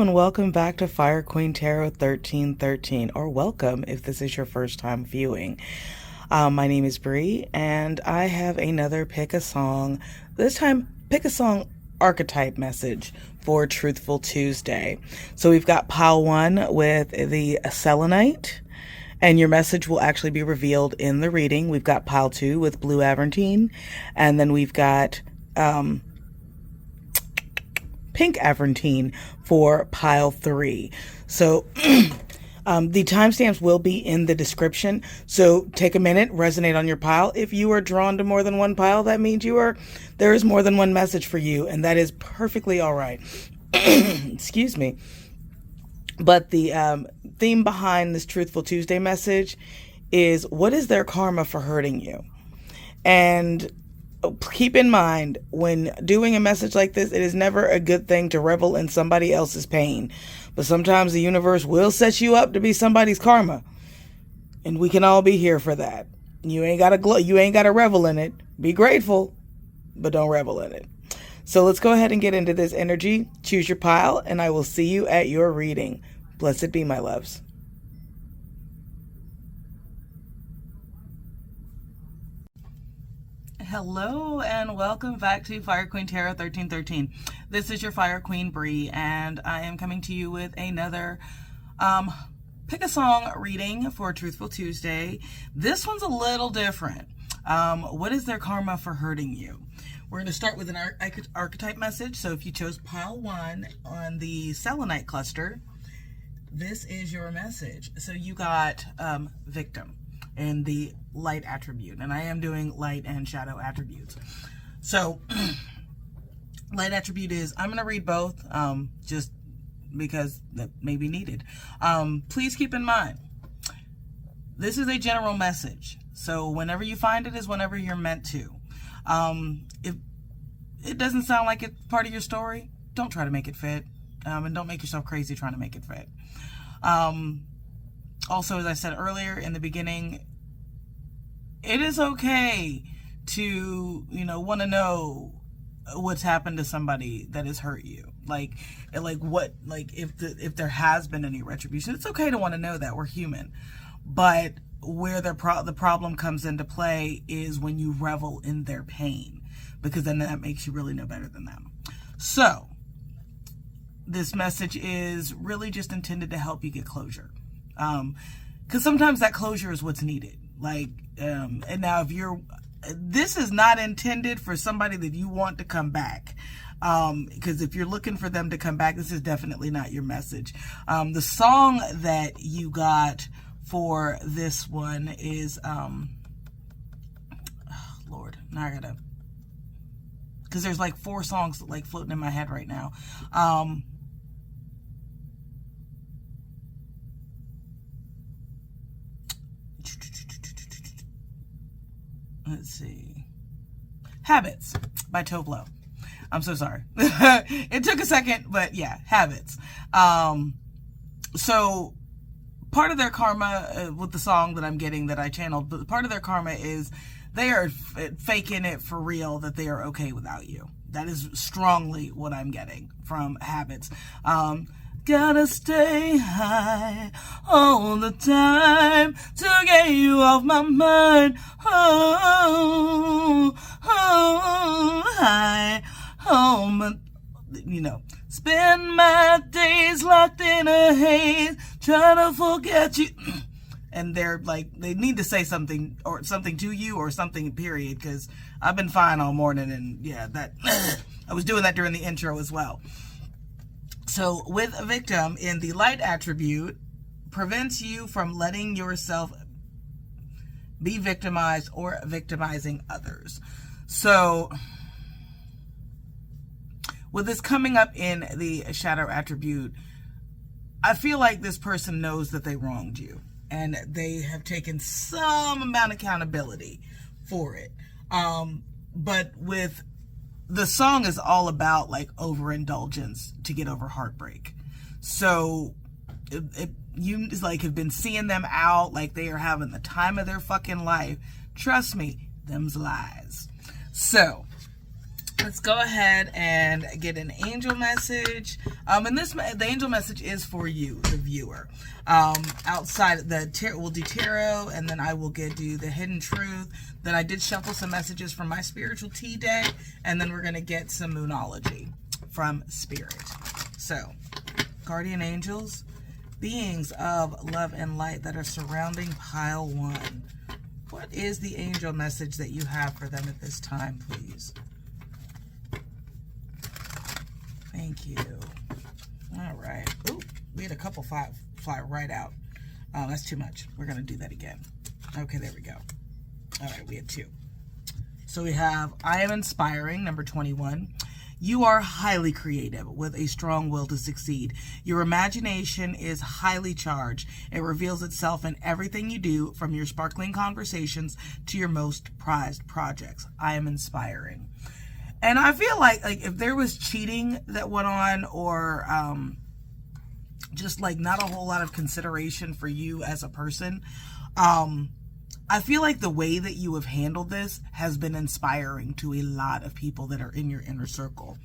and welcome back to Fire Queen Tarot 1313, or welcome if this is your first time viewing. My name is Brie, and I have another Pick a Song, this time Pick a Song archetype message for Truthful Tuesday. So we've got pile 1 with the selenite, and your message will actually be revealed in the reading. We've got pile 2 with blue aventine, and then we've got pink aventine for pile 3. So the timestamps will be in the description. So take a minute, resonate on your pile. If you are drawn to more than one pile, that means there is more than one message for you, and that is perfectly all right. Excuse me. But the theme behind this Truthful Tuesday message is, what is their karma for hurting you? And keep in mind, when doing a message like this, it is never a good thing to revel in somebody else's pain. But sometimes the universe will set you up to be somebody's karma. And we can all be here for that. You ain't gotta revel in it. Be grateful, but don't revel in it. So let's go ahead and get into this energy. Choose your pile, and I will see you at your reading. Blessed be, my loves. Hello and welcome back to Fire Queen Tarot 1313. This is your Fire Queen Brie, and I am coming to you with another Pick a Song reading for Truthful Tuesday. This one's a little different. What is their karma for hurting you? We're going to start with an archetype message. So if you chose pile 1 on the selenite cluster, this is your message. So you got victim and the light attribute, and I am doing light and shadow attributes. So light attribute is, I'm going to read both just because that may be needed. Please keep in mind, this is a general message, so whenever you find it is whenever you're meant to. If it doesn't sound like it's part of your story, don't try to make it fit, and don't make yourself crazy trying to make it fit. Also, as I said earlier in the beginning, it is okay to, want to know what's happened to somebody that has hurt you. If there has been any retribution, it's okay to want to know that. We're human. But where the problem comes into play is when you revel in their pain, because then that makes you really know better than them. So this message is really just intended to help you get closure. Because sometimes that closure is what's needed. And now this is not intended for somebody that you want to come back. Because if you're looking for them to come back, this is definitely not your message. The song that you got for this one is, Lord, now I gotta, because there's 4 songs floating in my head right now. Let's see. Habits by Tove. I'm so sorry. It took a second, but yeah, Habits. So part of their karma with the song that I'm getting that I channeled, but part of their karma is they are faking it for real that they are okay without you. That is strongly what I'm getting from Habits. Gotta stay high all the time to get you off my mind. Spend my days locked in a haze, trying to forget you. And they're they need to say something to you or something, period, because I've been fine all morning, and yeah, that I was doing that during the intro as well. So with a victim in the light attribute, prevents you from letting yourself be victimized or victimizing others. So with this coming up in the shadow attribute, I feel like this person knows that they wronged you, and they have taken some amount of accountability for it. But with the song is all about overindulgence to get over heartbreak. So you have been seeing them out like they are having the time of their fucking life. Trust me, them's lies. So let's go ahead and get an angel message. And the angel message is for you, the viewer. Outside we'll do tarot, and then I will do the hidden truth. Then I did shuffle some messages from my spiritual tea deck, and then we're going to get some moonology from spirit. So, guardian angels, beings of love and light that are surrounding pile 1. What is the angel message that you have for them at this time, please? Thank you. All right. Ooh, we had a couple fly right out. That's too much. We're going to do that again. Okay, there we go. All right, we had 2. So we have, I am inspiring, number 21. You are highly creative with a strong will to succeed. Your imagination is highly charged. It reveals itself in everything you do, from your sparkling conversations to your most prized projects. I am inspiring. And I feel like if there was cheating that went on, or just like not a whole lot of consideration for you as a person, I feel like the way that you have handled this has been inspiring to a lot of people that are in your inner circle.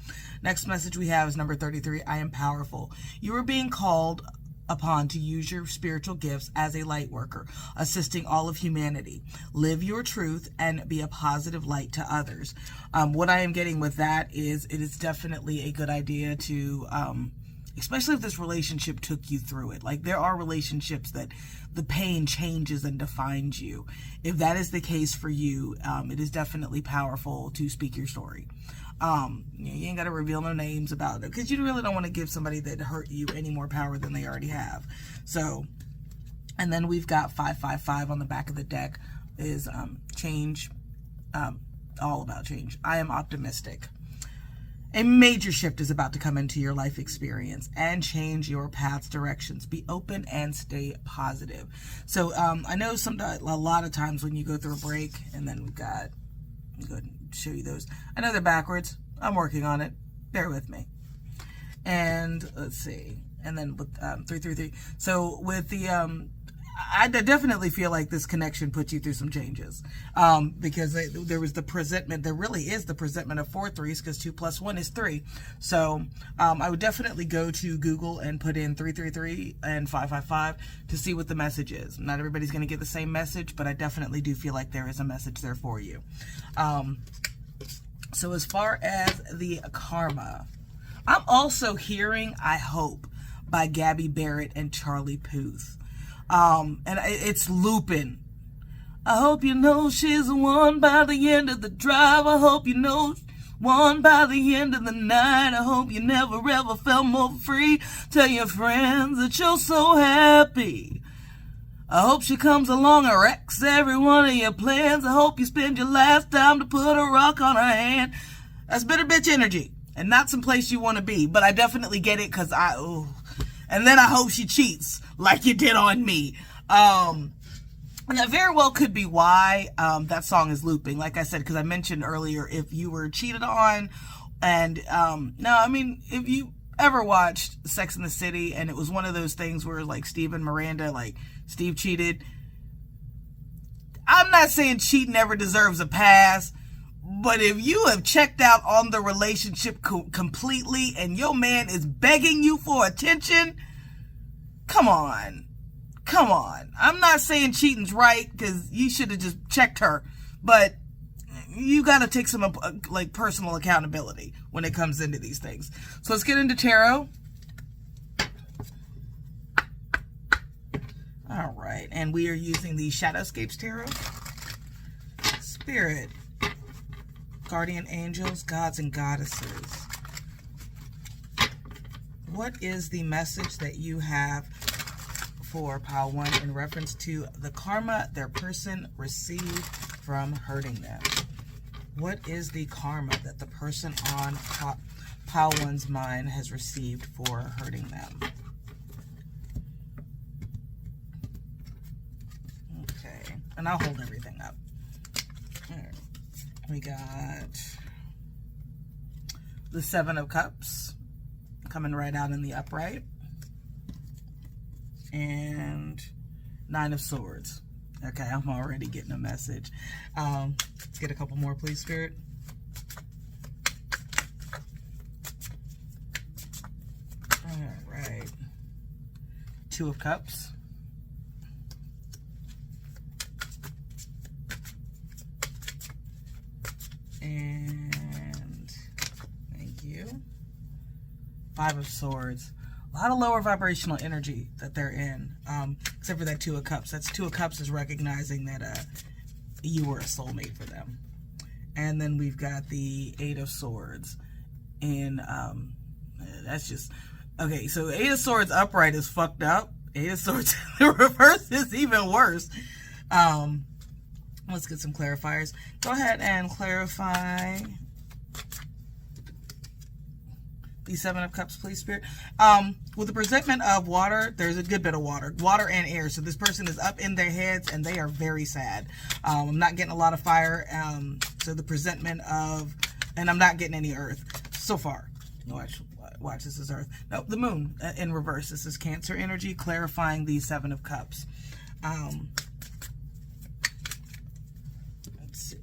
Next message we have is number 33. I am powerful. You are being called upon to use your spiritual gifts as a light worker, assisting all of humanity. Live your truth and be a positive light to others. What I am getting with that is it is definitely a good idea to, especially if this relationship took you through it. Like, there are relationships that the pain changes and defines you. If that is the case for you, it is definitely powerful to speak your story. You ain't got to reveal no names about it, because you really don't want to give somebody that hurt you any more power than they already have. So, and then we've got 555 on the back of the deck is change, all about change. I am optimistic. A major shift is about to come into your life experience and change your path's directions. Be open and stay positive. So I know a lot of times when you go through a break, and then we've got, I'm going to show you those. I know they're backwards. I'm working on it. Bear with me. And let's see. And then with 333. So with the I definitely feel like this connection put you through some changes, because there was the presentment. There really is the presentment of 4 3s, because 2 plus 1 is 3. So I would definitely go to Google and put in 333 and 555 to see what the message is. Not everybody's going to get the same message, but I definitely do feel like there is a message there for you. So as far as the karma, I'm also hearing I Hope by Gabby Barrett and Charlie Puth. And it's looping. I hope you know she's the one by the end of the drive. I hope you know one by the end of the night. I hope you never ever felt more free. Tell your friends that you're so happy. I hope she comes along and wrecks every one of your plans. I hope you spend your lifetime to put a rock on her hand. That's bitter bitch energy, and not some place you want to be. But I definitely get it, because and then I hope she cheats like you did on me. And that very well could be why that song is looping. Like I said, because I mentioned earlier, if you were cheated on, and no, I mean, if you ever watched Sex and the City, and it was one of those things where like Steve and Miranda, like Steve cheated. I'm not saying cheating never deserves a pass, but if you have checked out on the relationship completely and your man is begging you for attention, come on. I'm not saying cheating's right, because you should have just checked her, but you got to take some like personal accountability when it comes into these things. So let's get into tarot. All right, and we are using the Shadowscapes Tarot. Spirit, guardian angels, gods and goddesses. What is the message that you have for pile 1 in reference to the karma their person received from hurting them? What is the karma that the person on pile 1's mind has received for hurting them? Okay, and I'll hold everything up. All right. We got the 7 of Cups coming right out in the upright, and 9 of Swords. Okay, I'm already getting a message. Let's get a couple more, please, Spirit. Two of Cups. And thank you. Five of Swords. A lot of lower vibrational energy that they're in, except for that Two of Cups. That's Two of Cups is recognizing that you were a soulmate for them. And then we've got the Eight of Swords. And that's just... Okay, so Eight of Swords upright is fucked up. Eight of Swords in the reverse is even worse. Let's get some clarifiers. Go ahead and clarify the Seven of Cups, please, Spirit. With the presentment of water, there's a good bit of water. Water and air. So this person is up in their heads and they are very sad. I'm not getting a lot of fire. So the presentment of... And I'm not getting any earth so far. Watch, this is earth. No, the moon in reverse. This is Cancer energy, clarifying the Seven of Cups. Let's see.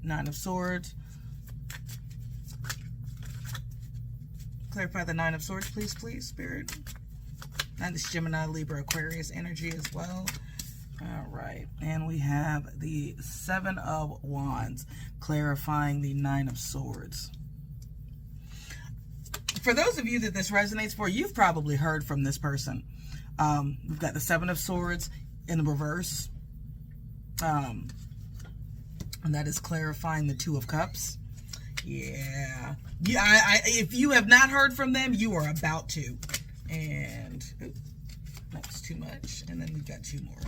Nine of Swords. Clarify the Nine of Swords, please, Spirit. And this Gemini, Libra, Aquarius energy as well. All right. And we have the Seven of Wands, clarifying the Nine of Swords. For those of you that this resonates for, you've probably heard from this person. We've got the Seven of Swords in the reverse. And that is clarifying the Two of Cups. Yeah. If you have not heard from them, you are about to. And that's too much. And then we've got two more.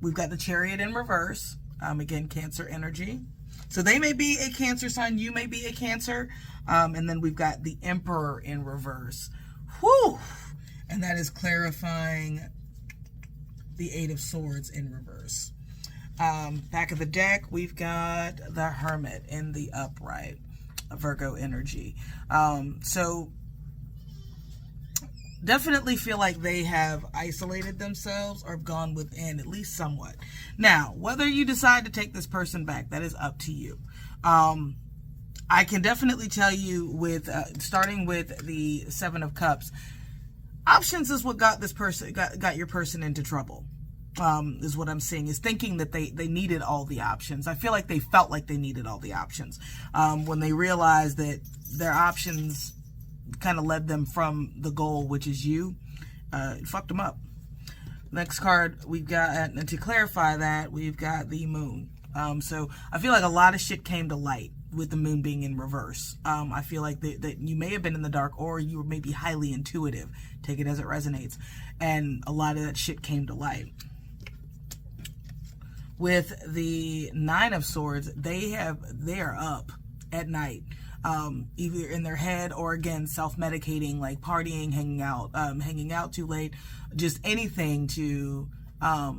We've got the Chariot in reverse. Again, Cancer energy. So they may be a Cancer sign. You may be a Cancer. And then we've got the Emperor in reverse. Whew! And that is clarifying the Eight of Swords in reverse. Back of the deck, we've got the Hermit in the upright, Virgo energy. So definitely feel like they have isolated themselves or have gone within, at least somewhat. Now, whether you decide to take this person back, that is up to you. I can definitely tell you with starting with the Seven of Cups, options is what got this person got your person into trouble. Is what I'm seeing, is thinking that they needed all the options. I feel like they felt like they needed all the options when they realized that their options kind of led them from the goal, which is you. It fucked them up. Next card we've got, and to clarify that, we've got the Moon. So I feel like a lot of shit came to light with the Moon being in reverse. I feel like that you may have been in the dark, or you were maybe highly intuitive. Take it as it resonates. And a lot of that shit came to light. With the Nine of Swords, they are up at night, either in their head or, again, self-medicating, like partying, hanging out too late, just anything to my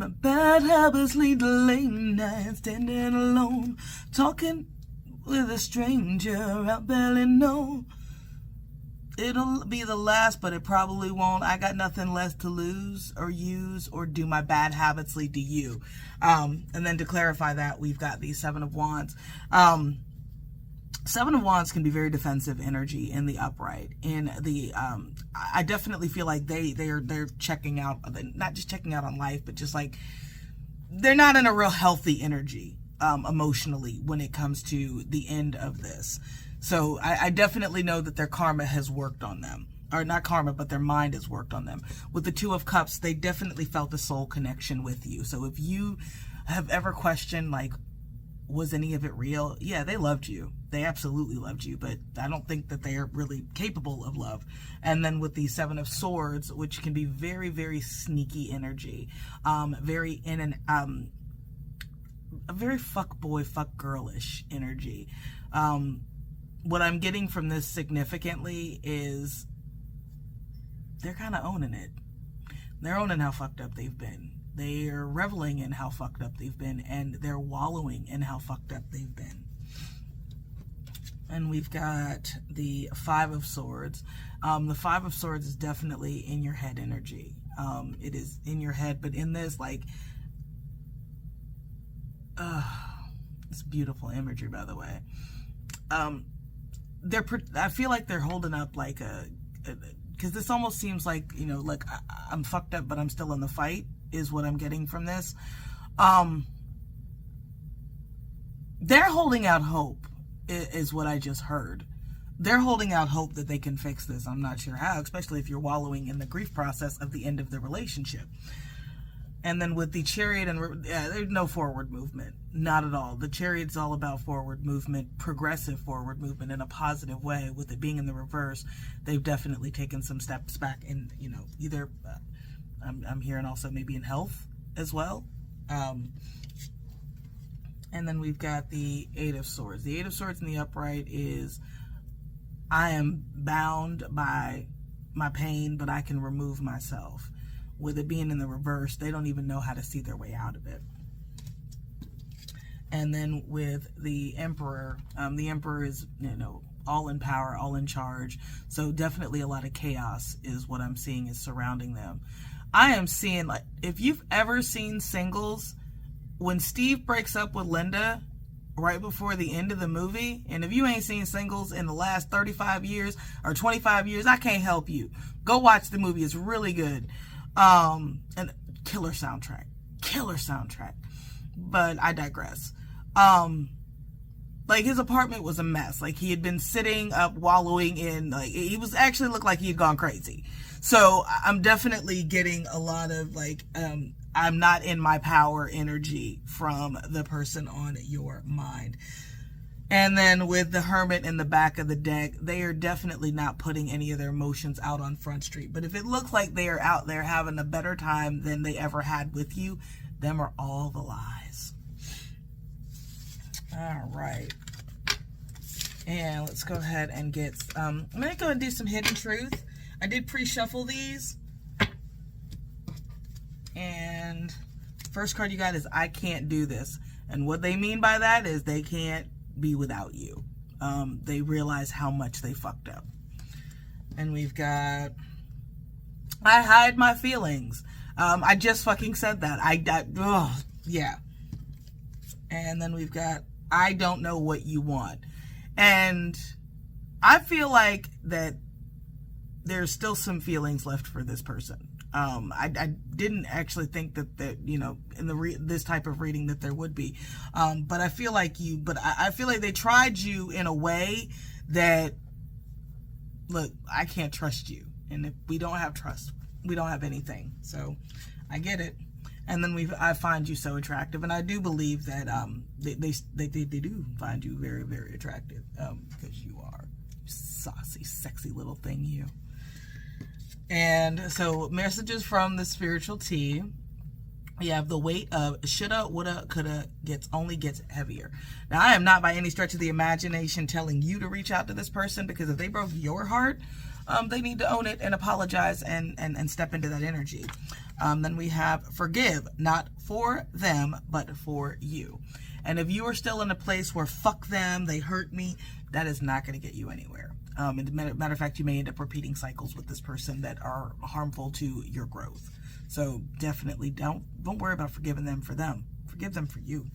bad habits lead to late nights, standing alone, talking with a stranger I barely know. It'll be the last, but it probably won't. I got nothing left to lose or use, or do my bad habits lead to you? And then to clarify that, we've got the Seven of Wands. Seven of Wands can be very defensive energy in the upright. In the, I definitely feel like they're checking out, not just checking out on life, but just like they're not in a real healthy energy emotionally when it comes to the end of this. So I definitely know that their karma has worked on them. Or not karma, but their mind has worked on them. With the Two of Cups, they definitely felt a soul connection with you. So if you have ever questioned, like, was any of it real? Yeah, they loved you. They absolutely loved you, but I don't think that they are really capable of love. And then with the Seven of Swords, which can be very, very sneaky energy, very in an a very fuck boy, fuck girlish energy. What I'm getting from this significantly is they're kind of owning it. They're owning how fucked up they've been. They are reveling in how fucked up they've been, and they're wallowing in how fucked up they've been. And we've got the Five of Swords. The Five of Swords is definitely in your head energy. It is in your head, but in this, like, it's beautiful imagery, by the way. I feel like they're holding up like because this almost seems like, like I'm fucked up, but I'm still in the fight, is what I'm getting from this. They're holding out hope, is what I just heard. They're holding out hope that they can fix this. I'm not sure how, especially if you're wallowing in the grief process of the end of the relationship. And then with the Chariot, there's no forward movement. Not at all. The Chariot's all about forward movement, progressive forward movement in a positive way. With it being in the reverse, they've definitely taken some steps back in, either, I'm hearing also maybe in health as well. And then we've got the Eight of Swords. The Eight of Swords in the upright is, I am bound by my pain, but I can remove myself. With it being in the reverse, they don't even know how to see their way out of it. And then with the Emperor is, all in power, all in charge. So definitely a lot of chaos is what I'm seeing is surrounding them. I am seeing, like, if you've ever seen Singles, when Steve breaks up with Linda right before the end of the movie, and if you ain't seen Singles in the last 35 years or 25 years, I can't help you. Go watch the movie. It's really good. And killer soundtrack, but I digress. Like, his apartment was a mess. Like, he had been sitting up, wallowing in, like, he was actually looked like he had gone crazy. So I'm definitely getting a lot of, like, I'm not in my power energy from the person on your mind. And then with the Hermit in the back of the deck, they are definitely not putting any of their emotions out on Front Street. But if it looks like they are out there having a better time than they ever had with you, them are all the lies. All right. And let's go ahead and get, I'm going to go and do some Hidden Truth. I did pre-shuffle these. And first card you got is I Can't Do This. And what they mean by that is they can't be without you. They realize how much they fucked up. And we've got I hide my feelings. I just fucking said that. Yeah. And then we've got I don't know what you want. And I feel like that there's still some feelings left for this person. I didn't actually think that in this type of reading that there would be, but I feel like I feel like they tried you in a way that, look, I can't trust you, and if we don't have trust, we don't have anything. So I get it. And then I find you so attractive, and I do believe that they do find you very, very attractive, because you are saucy, sexy little thing, you. And so, messages from the spiritual tea. We have the weight of shoulda, woulda, coulda only gets heavier. Now, I am not by any stretch of the imagination telling you to reach out to this person, because if they broke your heart, they need to own it and apologize and step into that energy. Then we have forgive, not for them, but for you. And if you are still in a place where fuck them, they hurt me, that is not going to get you anywhere. And matter of fact, you may end up repeating cycles with this person that are harmful to your growth. So definitely don't worry about forgiving them for them. Forgive them for you.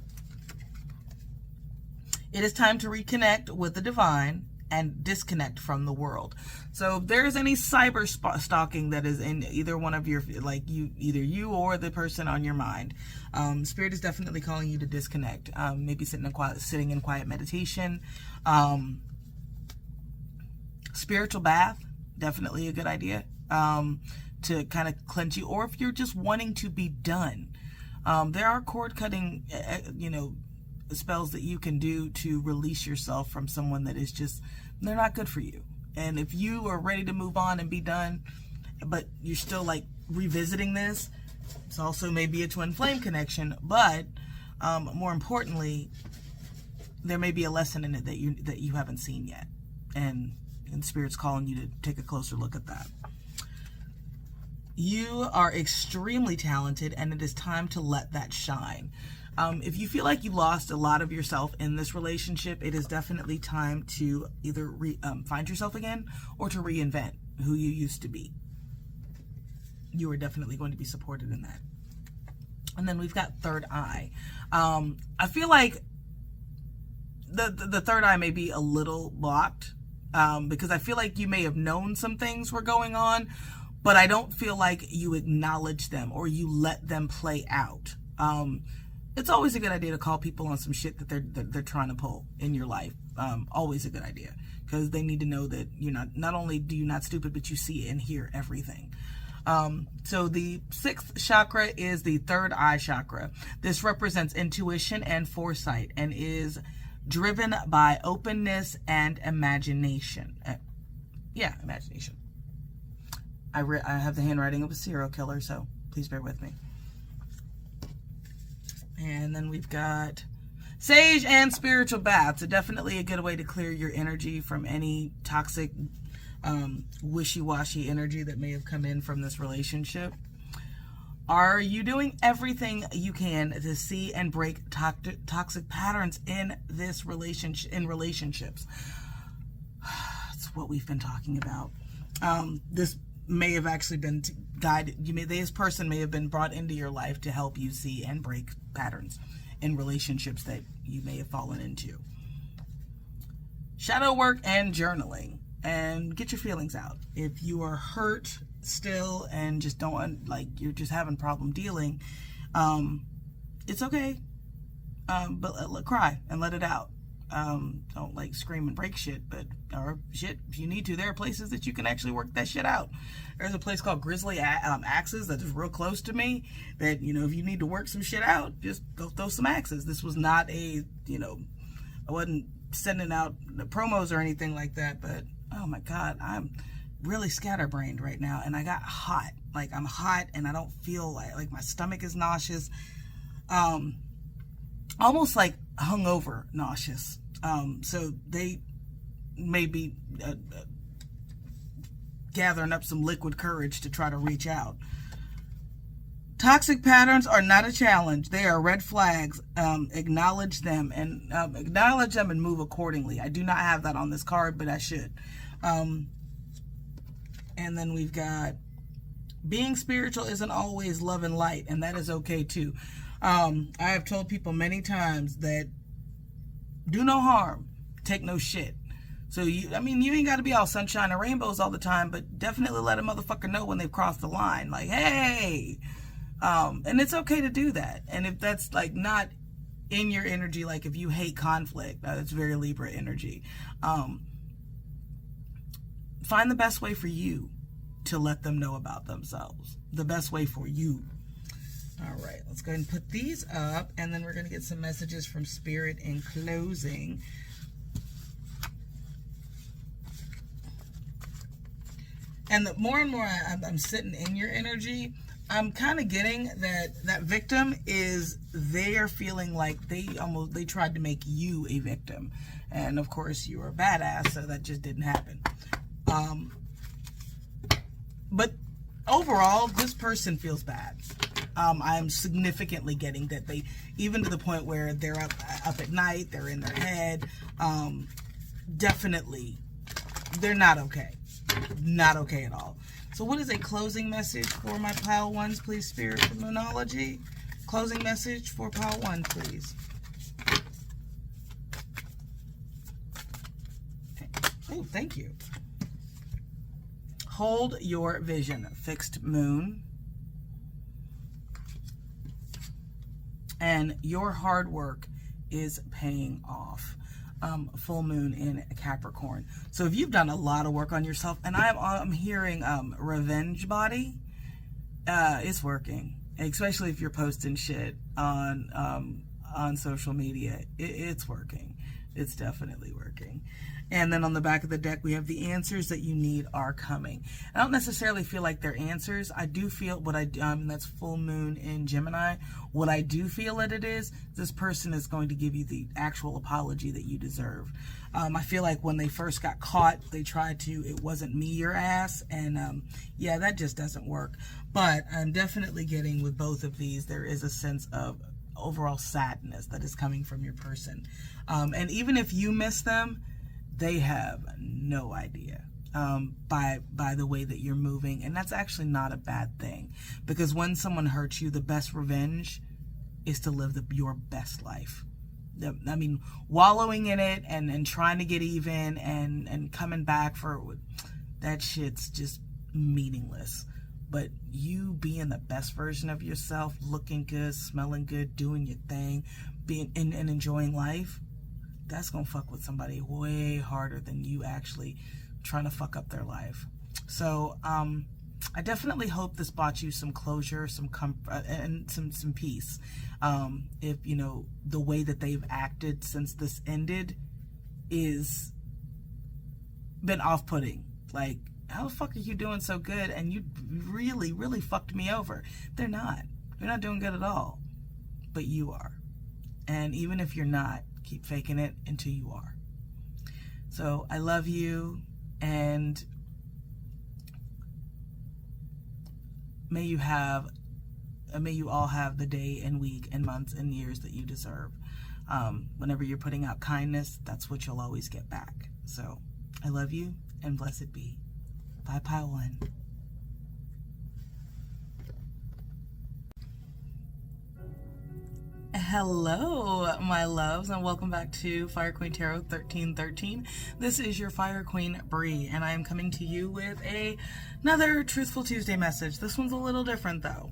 It is time to reconnect with the divine and disconnect from the world. So if there's any cyber stalking that is in either one of your, like either you or the person on your mind, Spirit is definitely calling you to disconnect. Maybe sitting in quiet meditation. Spiritual bath, definitely a good idea, to kind of cleanse you. Or if you're just wanting to be done, there are cord cutting, spells that you can do to release yourself from someone that is just, they're not good for you. And if you are ready to move on and be done, but you're still like revisiting this, it's also maybe a twin flame connection, but more importantly, there may be a lesson in it that you haven't seen yet. And Spirit's calling you to take a closer look at that. You are extremely talented, and it is time to let that shine. If you feel like you lost a lot of yourself in this relationship, it is definitely time to either find yourself again or to reinvent who you used to be. You are definitely going to be supported in that. And then we've got third eye. I feel like the third eye may be a little blocked. because I feel like you may have known some things were going on, but I don't feel like you acknowledge them or you let them play out. It's always a good idea to call people on some shit that they're trying to pull in your life. Always a good idea, because they need to know that you're not only do you not stupid, but you see and hear everything. So the sixth chakra is the third eye chakra. This represents intuition and foresight and is driven by openness and imagination. Imagination. I have the handwriting of a serial killer, so please bear with me. And then we've got sage and spiritual baths. So definitely a good way to clear your energy from any toxic, wishy-washy energy that may have come in from this relationship. Are you doing everything you can to see and break toxic patterns in this relationships? That's what we've been talking about. This may have actually been guided. This person may have been brought into your life to help you see and break patterns in relationships that you may have fallen into. Shadow work and journaling, and get your feelings out. If you are hurt still and just don't, like, you're just having problem dealing, it's okay. But cry and let it out. Don't like scream and break shit, or shit, if you need to, there are places that you can actually work that shit out. There's a place called Grizzly Axes that is real close to me that, if you need to work some shit out, just go throw some axes. This was not I wasn't sending out promos or anything like that, but oh my God, I'm really scatterbrained right now, and I got hot. Like, I'm hot and I don't feel like my stomach is nauseous. Almost like hungover nauseous. So they may be gathering up some liquid courage to try to reach out. Toxic patterns are not a challenge. They are red flags. Acknowledge them and move accordingly. I do not have that on this card, but I should. And then we've got being spiritual isn't always love and light, and that is okay too. I have told people many times that do no harm, take no shit. So you ain't got to be all sunshine and rainbows all the time, but definitely let a motherfucker know when they've crossed the line. Like, hey, and it's okay to do that. And if that's like not in your energy, like if you hate conflict, that's very Libra energy. Find the best way for you to let them know about themselves. The best way for you. All right, let's go ahead and put these up, and then we're going to get some messages from Spirit in closing. And the more and more I'm sitting in your energy, I'm kind of getting that victim is, they are feeling like they tried to make you a victim. And of course, you were a badass, so that just didn't happen. But overall, this person feels bad. I'm significantly getting that they, even to the point where they're up at night, they're in their head. Definitely, they're not okay. Not okay at all. So what is a closing message for my pile ones, please, Spirit Moonology? Closing message for pile one, please. Oh, thank you. Hold your vision, fixed moon. And your hard work is paying off. Full moon in Capricorn. So if you've done a lot of work on yourself, and I'm hearing revenge body, it's working. Especially if you're posting shit on social media, it's working. It's definitely working. And then on the back of the deck, we have the answers that you need are coming. I don't necessarily feel like they're answers. I do feel that's full moon in Gemini. What I do feel that it is, this person is going to give you the actual apology that you deserve. I feel like when they first got caught, they tried to, it wasn't me, your ass. And yeah, that just doesn't work. But I'm definitely getting with both of these, there is a sense of overall sadness that is coming from your person. And even if you miss them, they have no idea by the way that you're moving. And that's actually not a bad thing, because when someone hurts you, the best revenge is to live your best life. I mean, wallowing in it and trying to get even and coming back for that shit's just meaningless. But you being the best version of yourself, looking good, smelling good, doing your thing, being and enjoying life, that's gonna fuck with somebody way harder than you actually trying to fuck up their life. So I definitely hope this brought you some closure, some comfort, and some peace. If you know the way that they've acted since this ended is been off-putting. Like, how the fuck are you doing so good and you really fucked me over? They're not. You're not doing good at all. But you are. And even if you're not, keep faking it until you are. So I love you, and may you all have the day and week and months and years that you deserve. Whenever you're putting out kindness, that's what you'll always get back. So I love you, and blessed be. Bye, Pile 1. Hello, my loves, and welcome back to Fire Queen Tarot 1313. This is your Fire Queen, Brie, and I am coming to you with another Truthful Tuesday message. This one's a little different, though.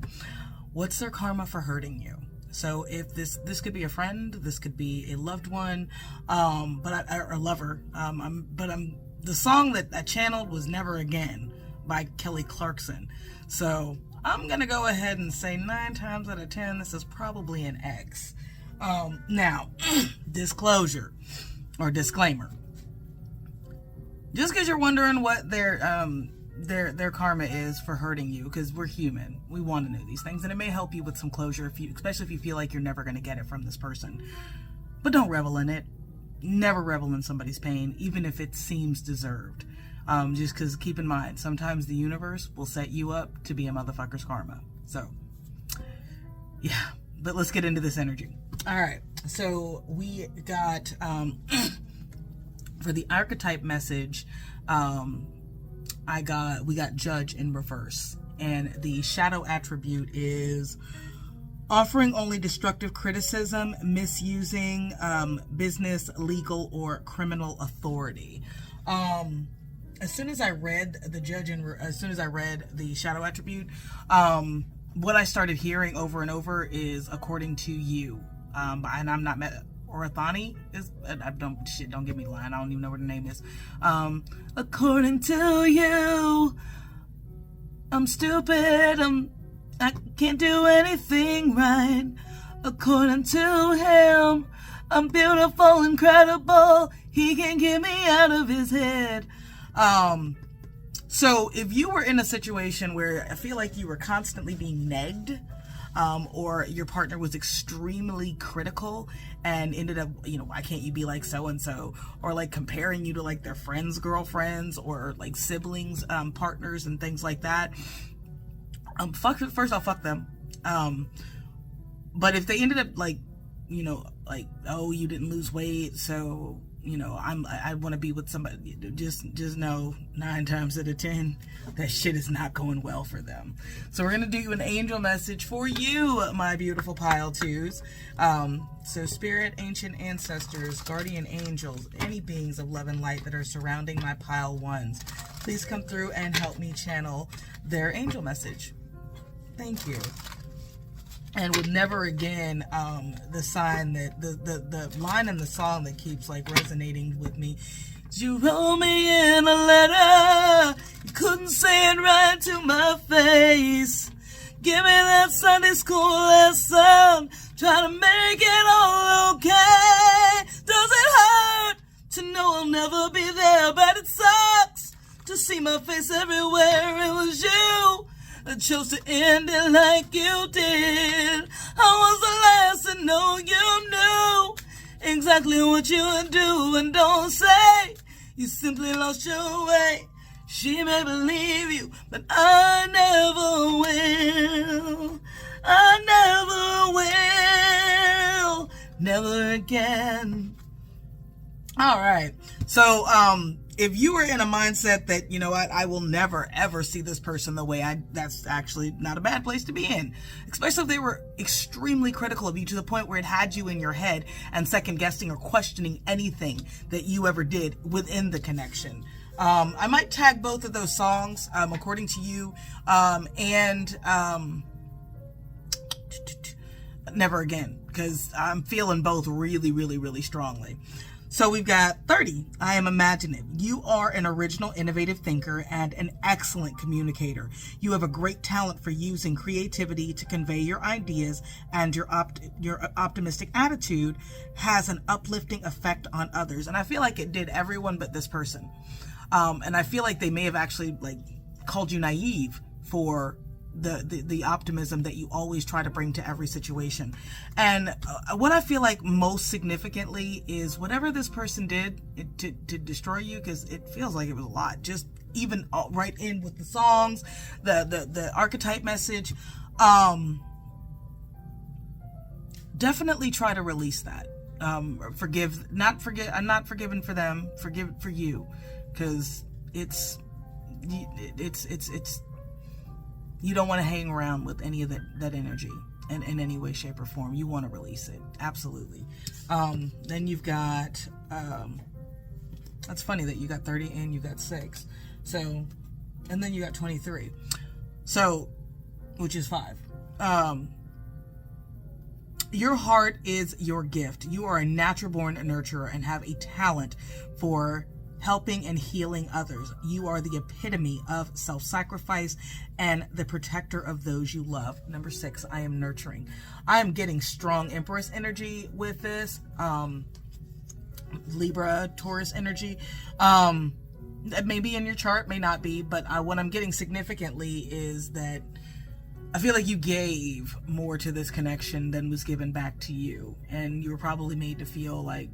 What's their karma for hurting you? So if this could be a friend, this could be a loved one, or lover. The song that I channeled was "Never Again" by Clarkson. So I'm gonna go ahead and say 9 times out of 10, this is probably an ex. Now, disclosure or disclaimer. Just because you're wondering what their karma is for hurting you, because we're human, we want to know these things, and it may help you with some closure, especially if you feel like you're never going to get it from this person. But don't revel in it. Never revel in somebody's pain, even if it seems deserved. Just because, keep in mind, sometimes the universe will set you up to be a motherfucker's karma. So, yeah. But let's get into this energy. All right. So we got for the archetype message. We got Judge in reverse, and the shadow attribute is offering only destructive criticism, misusing business, legal, or criminal authority. As soon as I read the Judge, as soon as I read the shadow attribute, what I started hearing over and over is "according to you," and I'm not Orathani is. Don't give me the line. I don't even know what her name is. According to you, I'm stupid. I can't do anything right. According to him, I'm beautiful, incredible. He can't get me out of his head. So if you were in a situation where I feel like you were constantly being negged, or your partner was extremely critical and ended up, why can't you be like so-and-so, or like comparing you to like their friends' girlfriends or like siblings, partners and things like that, first off, fuck them. But if they ended up like, oh, you didn't lose weight, so I want to be with somebody, just know 9 times out of 10 that shit is not going well for them. So we're going to do an angel message for you, my beautiful pile 2s. So spirit, ancient ancestors, guardian angels, any beings of love and light that are surrounding my pile 1s, please come through and help me channel their angel message. Thank you. And with "Never Again," the sign that the line in the song that keeps like resonating with me, you wrote me in a letter, you couldn't say it right to my face. Give me that Sunday school lesson, try to make it all okay. Does it hurt to know I'll never be there? But it sucks to see my face everywhere. It was you I chose to end it like you did. I was the last to know you knew exactly what you would do. And don't say you simply lost your way. She may believe you, but I never will. I never will. Never again. All right. So, if you are in a mindset that, you know what, I will never ever see this person the way that's actually not a bad place to be in. Especially if they were extremely critical of you to the point where it had you in your head and second guessing or questioning anything that you ever did within the connection. I might tag both of those songs, according to you, and Never Again, because I'm feeling both really, really, really strongly. So we've got 30. I am imaginative. You are an original, innovative thinker and an excellent communicator. You have a great talent for using creativity to convey your ideas, and your optimistic attitude has an uplifting effect on others. And I feel like it did everyone but this person. And I feel like they may have actually called you naive for the optimism that you always try to bring to every situation. And what I feel like most significantly is whatever this person did to destroy you, because it feels like it was a lot, just even right in with the songs, the archetype message, definitely try to release that. I'm not forgiven for them, forgive for you, because it's you don't want to hang around with any of that energy in any way, shape, or form. You want to release it. Absolutely. Then you've got, that's funny that you got 30 and you got 6. So, and then you got 23. So, which is 5. Your heart is your gift. You are a natural born nurturer and have a talent for helping and healing others. You are the epitome of self-sacrifice and the protector of those you love. Number 6, I am nurturing. I am getting strong Empress energy with this. Libra, Taurus energy. That may be in your chart, may not be, but what I'm getting significantly is that I feel like you gave more to this connection than was given back to you. And you were probably made to feel like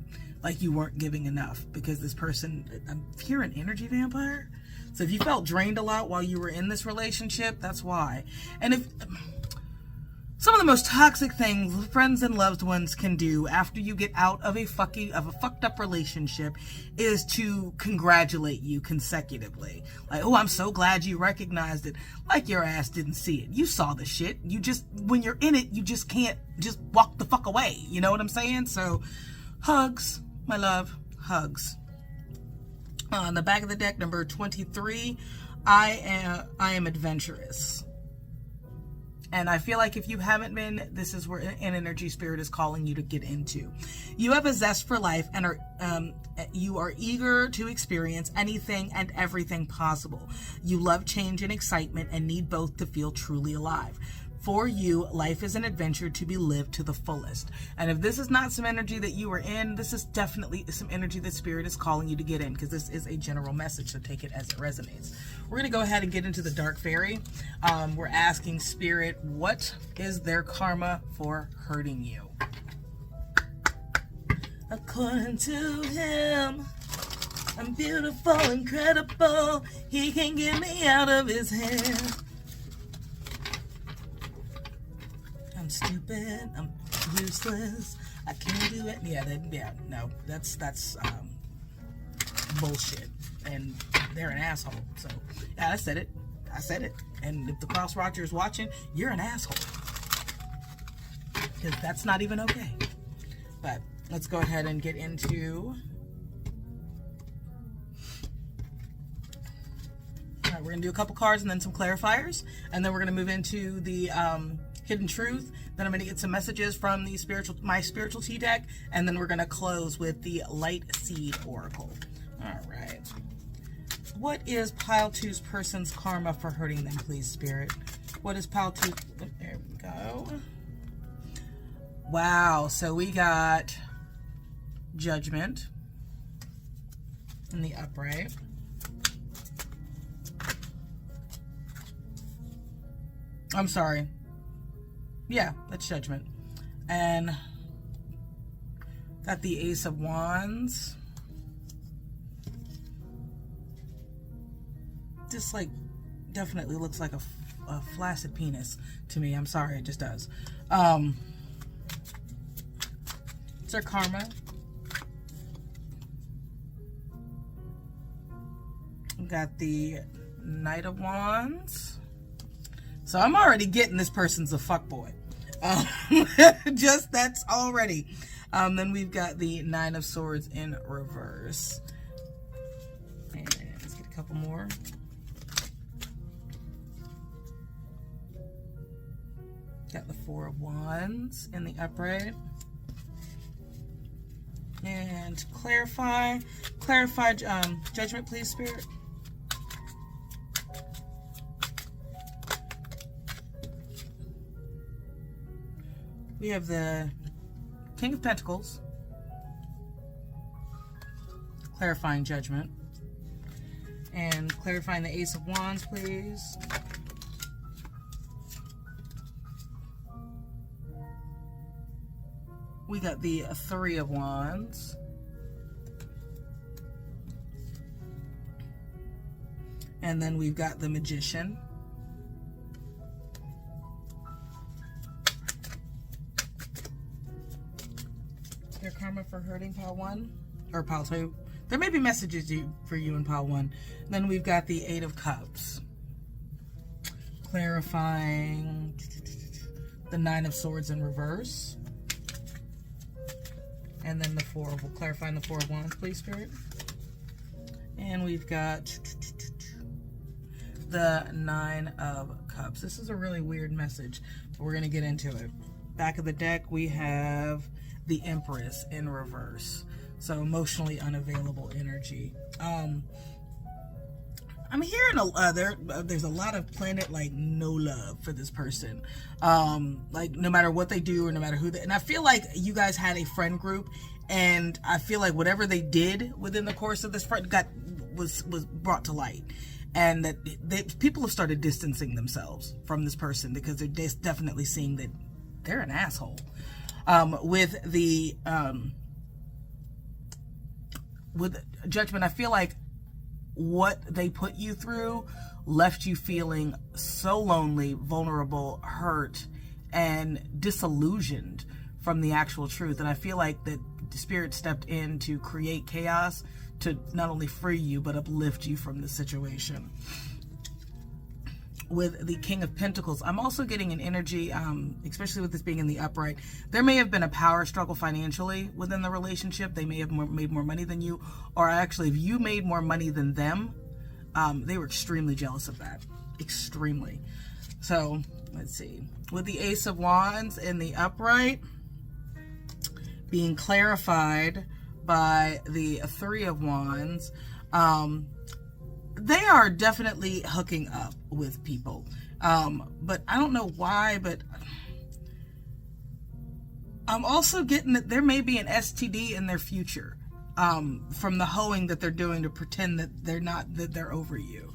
you weren't giving enough, because this person, I'm hearing energy vampire. So if you felt drained a lot while you were in this relationship, that's why. And if some of the most toxic things friends and loved ones can do after you get out of a fucked up relationship is to congratulate you consecutively. Like, oh, I'm so glad you recognized it. Like your ass didn't see it. You saw the shit. You just, when you're in it, you just can't just walk the fuck away. You know what I'm saying? So hugs. My love, hugs. On the back of the deck, number 23, I am adventurous. And I feel like if you haven't been, this is where an energy spirit is calling you to get into. You have a zest for life and you are eager to experience anything and everything possible. You love change and excitement and need both to feel truly alive. For you, life is an adventure to be lived to the fullest. And if this is not some energy that you are in, this is definitely some energy that Spirit is calling you to get in, because this is a general message, so take it as it resonates. We're going to go ahead and get into the Dark Fairy. We're asking Spirit, what is their karma for hurting you? According to him, I'm beautiful, incredible. He can get me out of his head. I'm stupid, I'm useless, I can't do it. No, that's bullshit, and they're an asshole. So yeah, I said it. And if the Cross Roger is watching, you're an asshole, because that's not even okay. But let's go ahead and get into. All right, we're gonna do a couple cards and then some clarifiers, and then we're gonna move into the Hidden Truth. Then I'm going to get some messages from the my spiritual tea deck, and then we're going to close with the Light Seed Oracle. All right. What is Pile 2's person's karma for hurting them, please, Spirit? What is Pile 2? There we go. Wow. So we got Judgment in the upright. I'm sorry. Yeah, that's Judgment. And got the Ace of Wands. Just like, definitely looks like a flaccid penis to me. I'm sorry, it just does. It's our karma. got the Knight of Wands. So I'm already getting this person's a fuckboy. Just that's already. Then we've got the Nine of Swords in reverse. And let's get a couple more. Got the Four of Wands in the upright. And clarify judgment, please, Spirit. We have the King of Pentacles, clarifying judgment, and clarifying the Ace of Wands, please. We got the Three of Wands. And then we've got the Magician. Your karma for hurting, pile 1. Or pile 2. There may be messages for you in pile 1. Then we've got the Eight of Cups. Clarifying the Nine of Swords in reverse. And then clarifying the Four of Wands, please, Spirit. And we've got the Nine of Cups. This is a really weird message, but we're going to get into it. Back of the deck, we have the Empress in reverse. So emotionally unavailable energy. I'm hearing there's a lot of planet like no love for this person. Like no matter what they do or no matter who and I feel like you guys had a friend group, and I feel like whatever they did within the course of this friend was brought to light, and that people have started distancing themselves from this person because they're definitely seeing that they're an asshole. With judgment, I feel like what they put you through left you feeling so lonely, vulnerable, hurt, and disillusioned from the actual truth. And I feel like that the Spirit stepped in to create chaos to not only free you, but uplift you from the situation. With the King of Pentacles, I'm also getting an energy, especially with this being in the upright. There may have been a power struggle financially within the relationship. They may have made more money than you, or actually, if you made more money than them, they were extremely jealous of that. Extremely. So, let's see. With the Ace of Wands in the upright, being clarified by the Three of Wands, they are definitely hooking up with people. But I don't know why, but I'm also getting that there may be an STD in their future from the hoeing that they're doing to pretend that they're over you.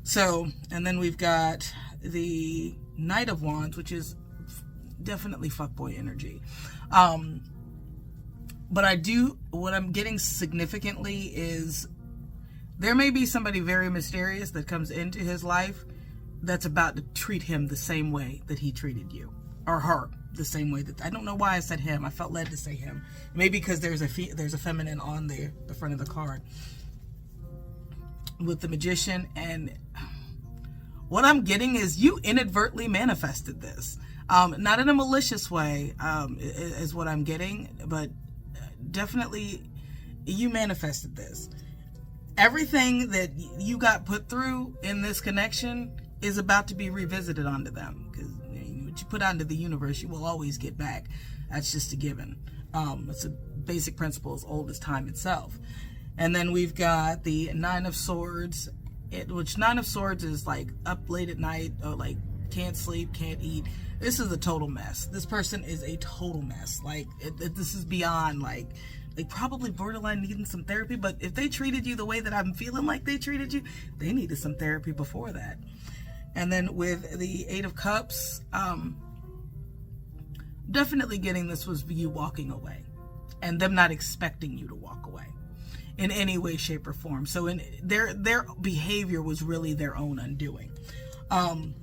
So, and then we've got the Knight of Wands, which is definitely fuckboy energy. But what I'm getting significantly is there may be somebody very mysterious that comes into his life that's about to treat him the same way that he treated you, or her the same way that, I don't know why I said him. I felt led to say him. Maybe because there's a feminine on the front of the card. With the Magician, and what I'm getting is you inadvertently manifested this. Not in a malicious way, is what I'm getting, but definitely you manifested this. Everything that you got put through in this connection is about to be revisited onto them, because what you put out into the universe, you will always get back. That's just a given. It's a basic principle as old as time itself. And then we've got the Nine of Swords, which Nine of Swords is like up late at night, or like can't sleep, can't eat. This is a total mess. This person is a total mess. Like this is beyond, like, they probably borderline needing some therapy, but if they treated you the way that I'm feeling like they treated you, they needed some therapy before that. And then with the Eight of Cups, definitely getting this was you walking away and them not expecting you to walk away in any way, shape, or form. So in their behavior was really their own undoing. And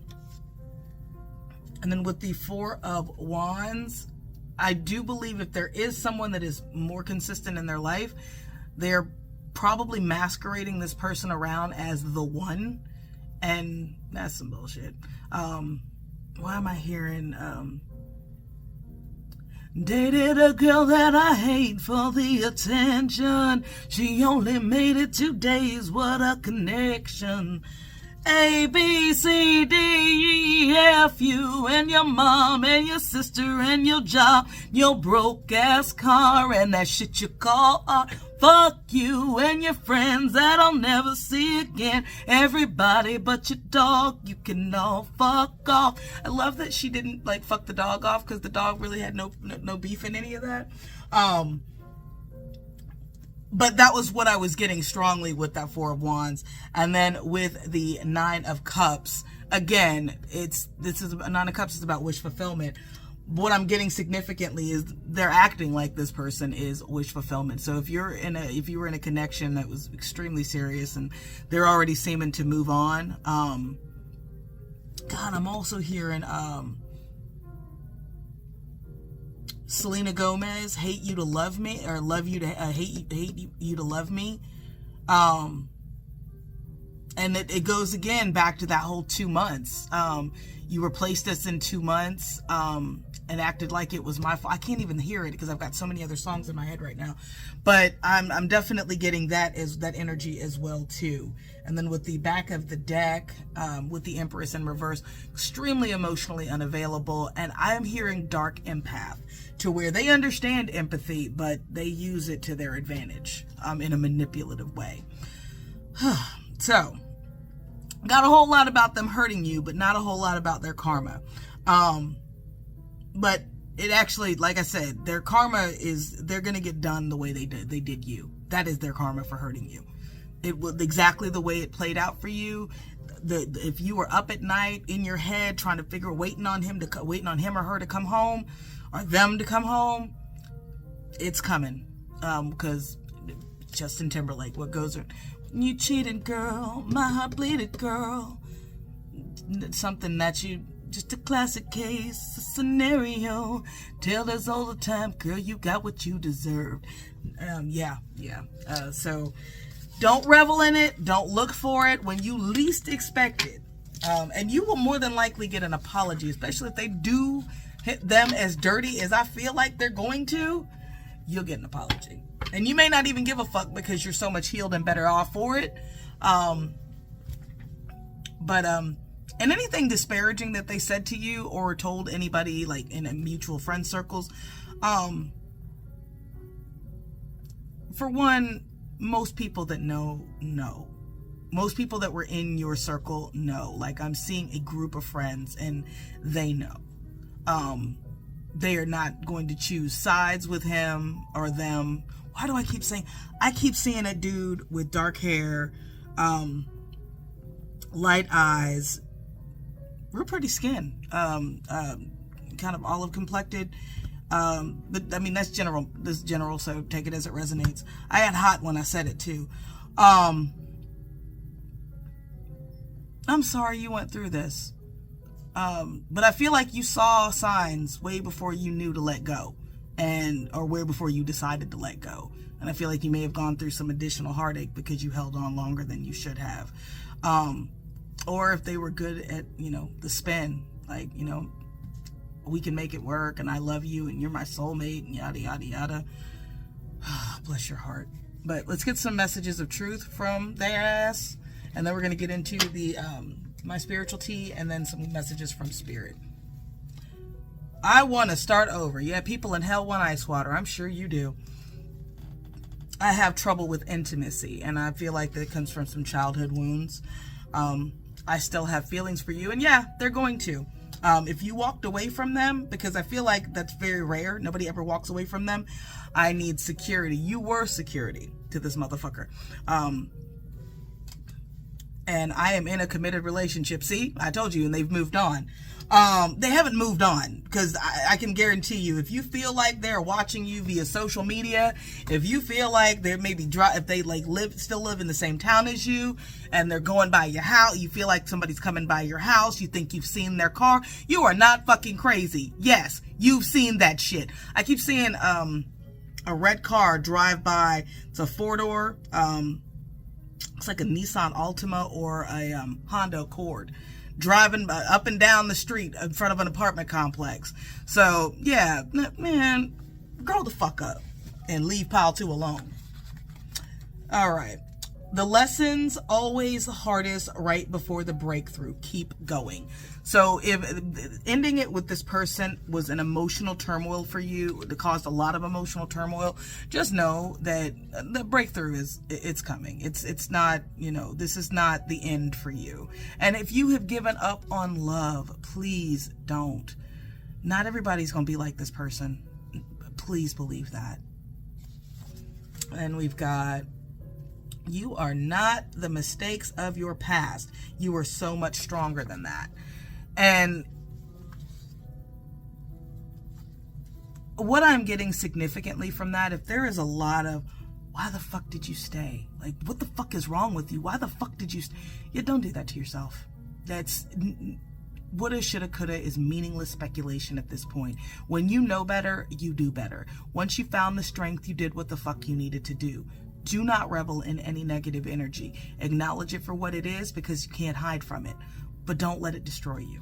then with the Four of Wands, I do believe if there is someone that is more consistent in their life, they're probably masquerading this person around as the one, and that's some bullshit. Why am I hearing dated a girl that I hate for the attention. She only made it 2 days, what a connection. A, B, C, D, E, F, you and your mom and your sister and your job, your broke ass car and that shit you call art. Fuck you and your friends that I'll never see again. Everybody but your dog, you can all fuck off. I love that she didn't like fuck the dog off, because the dog really had no beef in any of that. But that was what I was getting strongly with that Four of Wands. And then with the Nine of Cups, again, Nine of Cups is about wish fulfillment. What I'm getting significantly is they're acting like this person is wish fulfillment. So if you were in a connection that was extremely serious and they're already seeming to move on, God, I'm also hearing Selena Gomez, hate you to love me, or love you to hate you to love me. And it goes again back to that whole 2 months. You replaced us in 2 months, and acted like it was my fault. I can't even hear it because I've got so many other songs in my head right now. But I'm definitely getting that energy as well too. And then with the back of the deck, with the Empress in reverse, extremely emotionally unavailable. And I'm hearing dark empath, to where they understand empathy, but they use it to their advantage in a manipulative way. So, got a whole lot about them hurting you, but not a whole lot about their karma. But it actually, like I said, their karma is, they're going to get done the way they did you. That is their karma for hurting you. It was exactly the way it played out for you. If you were up at night in your head trying to figure, waiting on him or her to come home, or them to come home, it's coming. Because Justin Timberlake, what goes on? You cheated, girl, my heart bleeded, girl. Something that you, just a classic case, a scenario. Tell us all the time, girl, you got what you deserved. So don't revel in it. Don't look for it when you least expect it. And you will more than likely get an apology, especially if they do hit them as dirty as I feel like they're going to. You'll get an apology. And you may not even give a fuck because you're so much healed and better off for it. And anything disparaging that they said to you or told anybody, like in a mutual friend circles, for one, most people that know. Most people that were in your circle know. Like, I'm seeing a group of friends and they know. They are not going to choose sides with him or them. Why do I keep saying? I keep seeing a dude with dark hair, light eyes, real pretty skin, kind of olive complected. But I mean, that's general. This is general, so take it as it resonates. I had hot when I said it too. I'm sorry you went through this. But I feel like you saw signs way before you knew to let go, or way before you decided to let go. And I feel like you may have gone through some additional heartache because you held on longer than you should have. Or if they were good at, the spin, like, we can make it work and I love you and you're my soulmate and yada, yada, yada. Bless your heart. But let's get some messages of truth from their ass. And then we're going to get into the my spiritual tea and then some messages from spirit. I want to start over. Yeah, people in hell want ice water. I'm sure you do. I have trouble with intimacy, and I feel like that comes from some childhood wounds. I still have feelings for you, and yeah, they're going to. If you walked away from them, because I feel like that's very rare. Nobody ever walks away from them. I need security. You were security to this motherfucker. And I am in a committed relationship. See, I told you, and they've moved on. They haven't moved on, because I can guarantee you, if you feel like they're watching you via social media, if you feel like they're maybe if they still live in the same town as you, and they're going by your house, you feel like somebody's coming by your house, you think you've seen their car, you are not fucking crazy. Yes, you've seen that shit. I keep seeing a red car drive by. It's a 4-door. It's like a Nissan Altima or a Honda Accord, driving up and down the street in front of an apartment complex. So yeah, man, grow the fuck up and leave pile 2 alone. All right. The lessons always hardest right before the breakthrough. Keep going. So if ending it with this person was an emotional turmoil for you, it caused a lot of emotional turmoil, just know that the breakthrough it's coming. It's not, this is not the end for you. And if you have given up on love, please don't. Not everybody's going to be like this person. Please believe that. And we've got, you are not the mistakes of your past. You are so much stronger than that. And what I'm getting significantly from that, if there is a lot of, why the fuck did you stay? Like, what the fuck is wrong with you? Why the fuck did you stay? Yeah, don't do that to yourself. That's woulda, shoulda, coulda is meaningless speculation at this point. When you know better, you do better. Once you found the strength, you did what the fuck you needed to do. Do not revel in any negative energy. Acknowledge it for what it is, because you can't hide from it. But don't let it destroy you.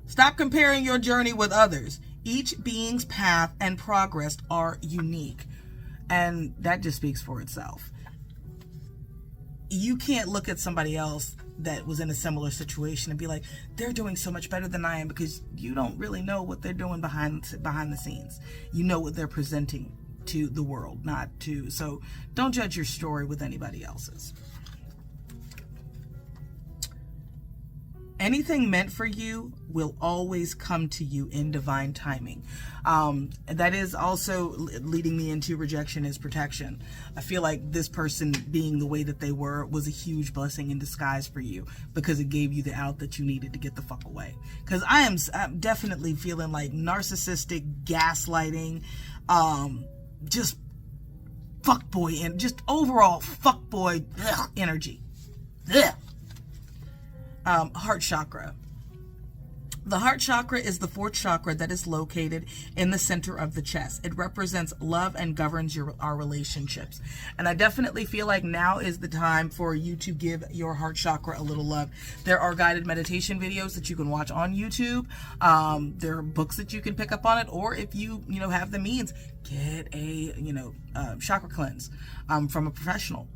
Stop comparing your journey with others. Each being's path and progress are unique. And that just speaks for itself. You can't look at somebody else that was in a similar situation and be like, they're doing so much better than I am, because you don't really know what they're doing behind the scenes. You know what they're presenting to the world, not to. So don't judge your story with anybody else's. Anything meant for you will always come to you in divine timing. That is also leading me into rejection is protection. I feel like this person being the way that they were was a huge blessing in disguise for you, because it gave you the out that you needed to get the fuck away. Because I'm definitely feeling like narcissistic gaslighting, just fuckboy and just overall fuckboy energy. Ugh. Heart chakra. The heart chakra is the 4th chakra that is located in the center of the chest. It represents love and governs our relationships. And I definitely feel like now is the time for you to give your heart chakra a little love. There are guided meditation videos that you can watch on YouTube. There are books that you can pick up on it, or if you have the means, get a chakra cleanse from a professional,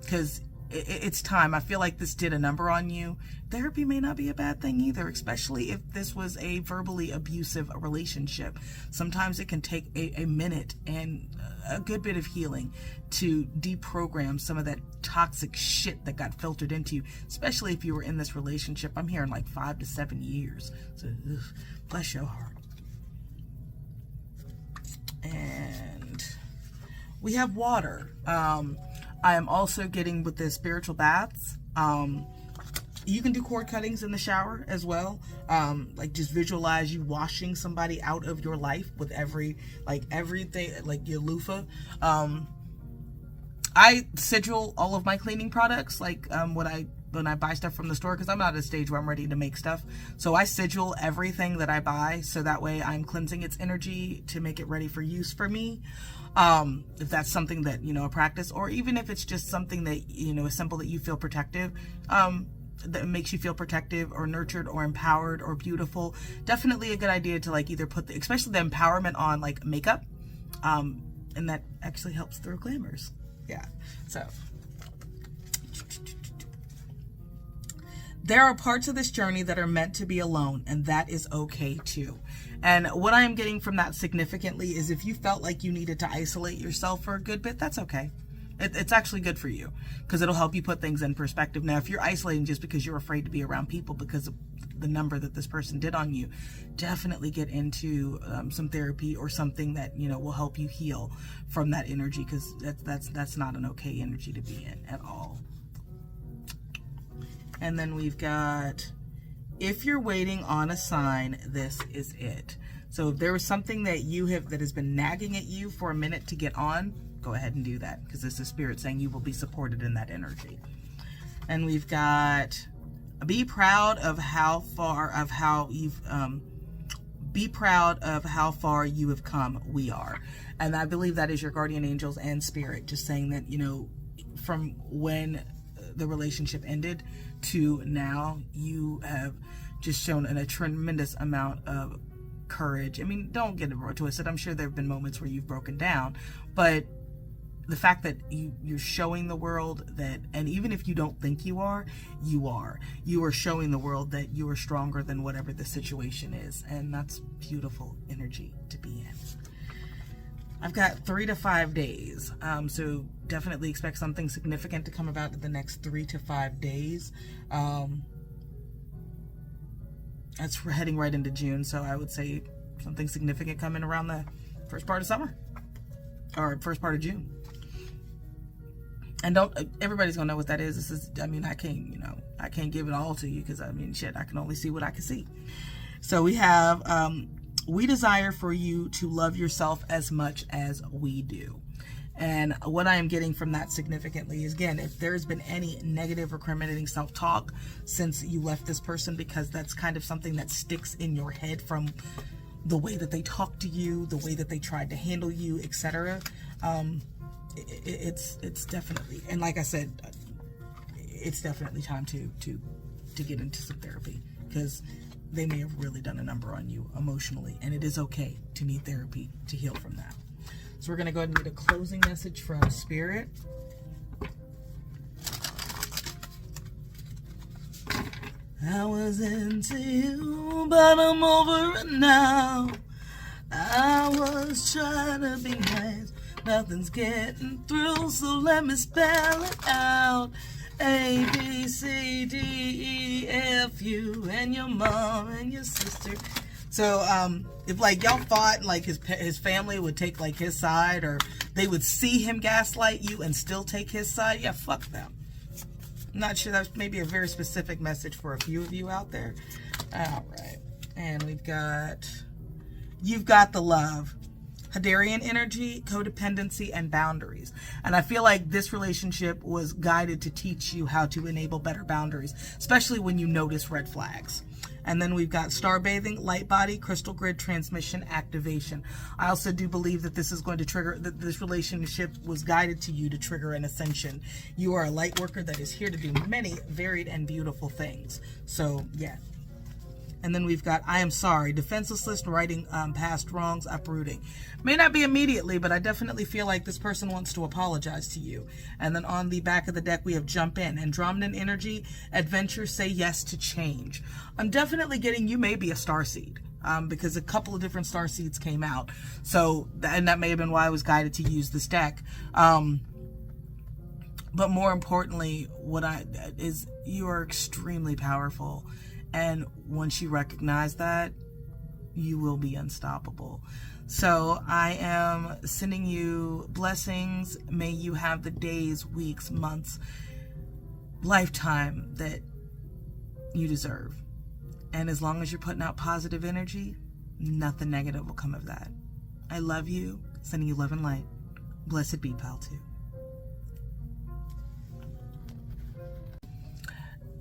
because it's time. I feel like this did a number on you. Therapy may not be a bad thing either, especially if this was a verbally abusive relationship. Sometimes it can take a minute and a good bit of healing to deprogram some of that toxic shit that got filtered into you, especially if you were in this relationship. I'm hearing like 5 to 7 years. So bless your heart. And we have water. I am also getting with the spiritual baths. You can do cord cuttings in the shower as well. Like just visualize you washing somebody out of your life with everything, like your loofah. I sigil all of my cleaning products, like when I buy stuff from the store, because I'm not at a stage where I'm ready to make stuff. So I sigil everything that I buy, so that way I'm cleansing its energy to make it ready for use for me. If that's something that, a practice, or even if it's just something that, is simple, that you feel protective, that makes you feel protective or nurtured or empowered or beautiful. Definitely a good idea to either put especially the empowerment on makeup. And that actually helps through glamours. Yeah. So there are parts of this journey that are meant to be alone, and that is okay too. And what I am getting from that significantly is, if you felt like you needed to isolate yourself for a good bit, that's okay. It's actually good for you, because it'll help you put things in perspective. Now, if you're isolating just because you're afraid to be around people because of the number that this person did on you, definitely get into some therapy or something that, will help you heal from that energy, because that's not an okay energy to be in at all. And then we've got, if you're waiting on a sign, this is it. So if there was something that that has been nagging at you for a minute to get on, go ahead and do that, because this is Spirit saying you will be supported in that energy. And we've got, be proud of how you've be proud of how far you have come. We are. And I believe that is your guardian angels and spirit just saying that, you know, from when the relationship ended to now, you have just shown a tremendous amount of courage. I mean, don't get it twisted. I'm sure there have been moments where you've broken down, but the fact that you're showing the world that, and even if you don't think you are showing the world that you are stronger than whatever the situation is. And that's beautiful energy to be in. I've got 3 to 5 days. So definitely expect something significant to come about in the next 3 to 5 days. That's heading right into June. So I would say something significant coming around the first part of summer or first part of June. And everybody's gonna know what that is. This is, I mean, I can't give it all to you because I mean, shit, I can only see what I can see. So we have, we desire for you to love yourself as much as we do. And what I am getting from that significantly is, again, if there's been any negative recriminating self-talk since you left this person, because that's kind of something that sticks in your head from the way that they talked to you, the way that they tried to handle you, etc. It's definitely, and like I said, it's definitely time to get into some therapy, because they may have really done a number on you emotionally, and it is okay to need therapy to heal from that. So we're going to go ahead and get a closing message from Spirit. I was into you, but I'm over it now. I was trying to be nice, nothing's getting through, so let me spell it out. A, B, C, D, E, F, you, and your mom and your sister. So, if like y'all fought, like his family would take like his side, or they would see him gaslight you and still take his side, yeah, fuck them. I'm not sure, that's maybe a very specific message for a few of you out there. All right, and we've got, you've got the love. Hadarian energy, codependency, and boundaries. And I feel like this relationship was guided to teach you how to enable better boundaries, especially when you notice red flags. And then we've got star bathing, light body, crystal grid, transmission, activation. I also do believe that this is going to trigger, that this relationship was guided to you to trigger an ascension. You are a light worker that is here to do many varied and beautiful things. So, yeah. And then we've got I am sorry, defenseless, writing past wrongs, uprooting. May not be immediately, but I definitely feel like this person wants to apologize to you. And then on the back of the deck, we have jump in. Andromedan energy, adventure, say yes to change. I'm definitely getting, you may be a starseed, because a couple of different starseeds came out. So, and that may have been why I was guided to use this deck. But more importantly, you are extremely powerful. And once you recognize that, you will be unstoppable. So I am sending you blessings. May you have the days, weeks, months, lifetime that you deserve. And as long as you're putting out positive energy, nothing negative will come of that. I love you. Sending you love and light. Blessed be, pal, too.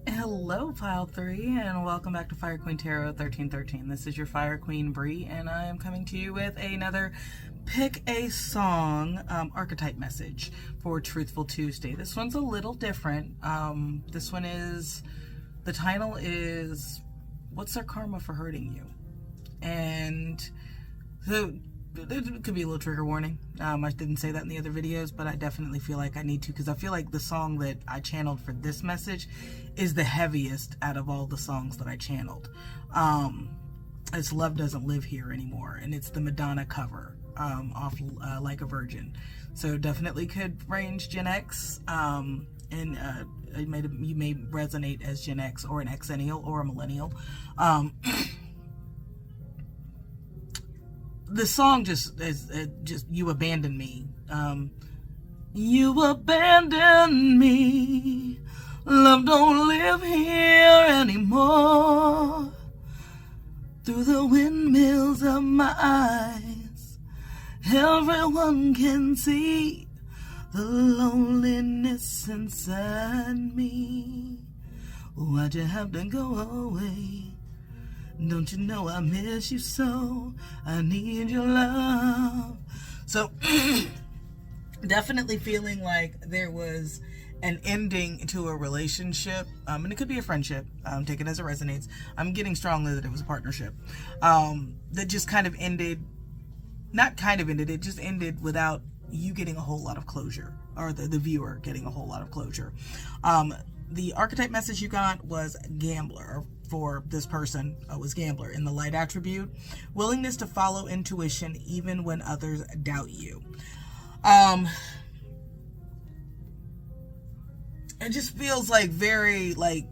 Hello, Pile 3, and welcome back to Fire Queen Tarot 1313. This is your Fire Queen, Brie, and I am coming to you with another Pick a Song archetype message for Truthful Tuesday. This one's a little different. This one is, the title is, What's Their Karma for Hurting You? And so it could be a little trigger warning. I didn't say that in the other videos, but I definitely feel like I need to, because I feel like the song that I channeled for this message is the heaviest out of all the songs that I channeled. It's Love Doesn't Live Here Anymore, and it's the Madonna cover off Like a Virgin. So definitely could range Gen X, and you may resonate as Gen X or an Xennial or a Millennial. The song just You Abandon Me. You abandoned me. Love don't live here anymore. Through the windmills of my eyes, everyone can see the loneliness inside me. Why'd you have to go away? Don't you know I miss you so? I need your love. So definitely feeling like there was an ending to a relationship, and it could be a friendship, take it as it resonates. I'm getting strongly that it was a partnership, that just kind of ended, not kind of ended, it just ended without you getting a whole lot of closure, or the viewer getting a whole lot of closure. The archetype message you got was gambler. For this person, was gambler in the light attribute. Willingness to follow intuition even when others doubt you. It just feels like very like,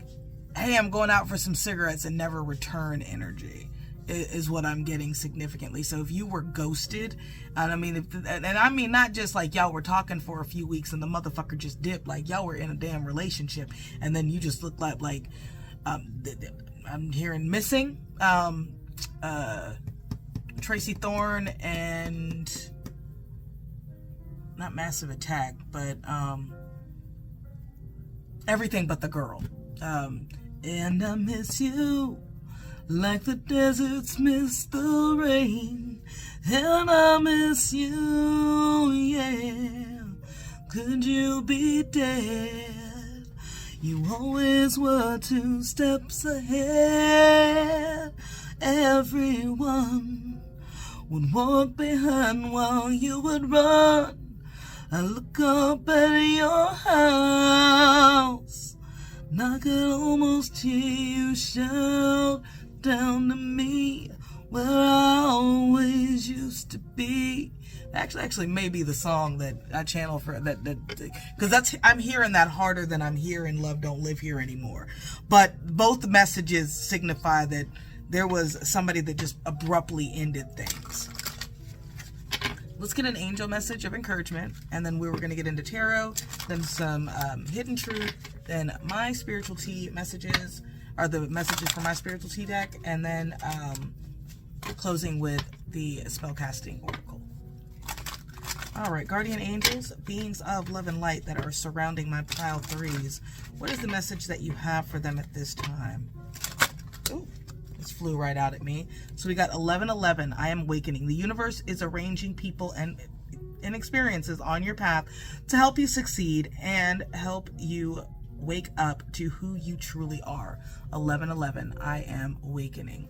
hey, I'm going out for some cigarettes and never return energy is what I'm getting significantly. So if you were ghosted, and I mean not just like y'all were talking for a few weeks and the motherfucker just dipped, like y'all were in a damn relationship and then you just look like I'm hearing missing, Tracy Thorn and not Massive Attack, but Everything But the Girl. And I miss you like the deserts miss the rain. And I miss you, yeah. Could you be dead? You always were 2 steps ahead. Everyone would walk behind while you would run. I look up at your house, and I could almost hear you shout down to me where I always used to be. Actually maybe the song that I channel for that because I'm hearing that harder than I'm hearing Love Don't Live Here anymore. But both messages signify that there was somebody that just abruptly ended things. Let's get an angel message of encouragement, and then we were going to get into tarot, then some hidden truth, then my spiritual tea messages, are the messages for my spiritual tea deck, and then closing with the spellcasting oracle. All right, guardian angels, beings of love and light that are surrounding my pile 3s. What is the message that you have for them at this time? Ooh, this flew right out at me. So we got 1111. I am awakening. The universe is arranging people and experiences on your path to help you succeed and help you wake up to who you truly are. 1111. I am awakening.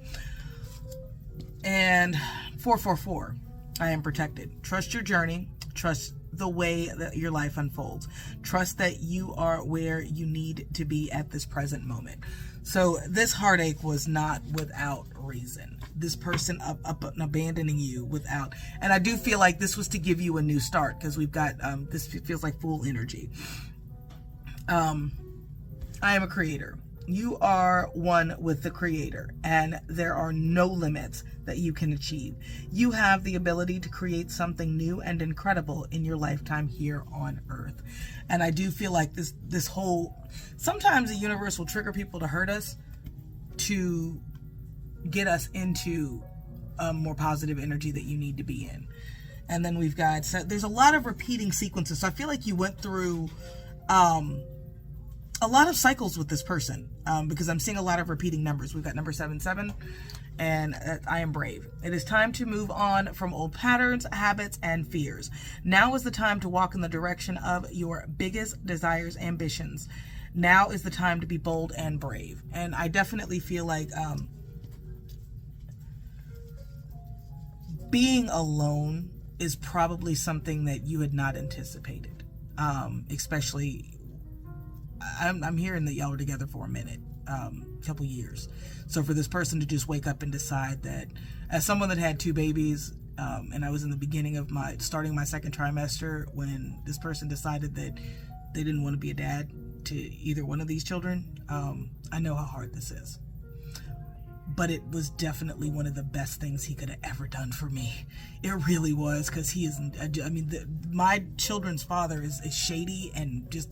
And 444. I am protected. Trust your journey. Trust the way that your life unfolds. Trust that you are where you need to be at this present moment. So this heartache was not without reason. This person up and abandoning you without, and I do feel like this was to give you a new start, because we've got this feels like full energy. I am a creator. You are one with the Creator, and there are no limits that you can achieve. You have the ability to create something new and incredible in your lifetime here on Earth. And I do feel like this whole, sometimes the universe will trigger people to hurt us to get us into a more positive energy that you need to be in. And then we've got, so there's a lot of repeating sequences. So I feel like you went through a lot of cycles with this person, because I'm seeing a lot of repeating numbers. We've got number 77, and I am brave. It is time to move on from old patterns, habits, and fears. Now is the time to walk in the direction of your biggest desires, ambitions. Now is the time to be bold and brave. And I definitely feel like being alone is probably something that you had not anticipated, especially I'm hearing that y'all were together for a minute, couple years. So for this person to just wake up and decide that, as someone that had 2 babies, and I was in the beginning of starting my 2nd trimester, when this person decided that they didn't want to be a dad to either one of these children, I know how hard this is. But it was definitely one of the best things he could have ever done for me. It really was, because he isn't, my children's father is shady and just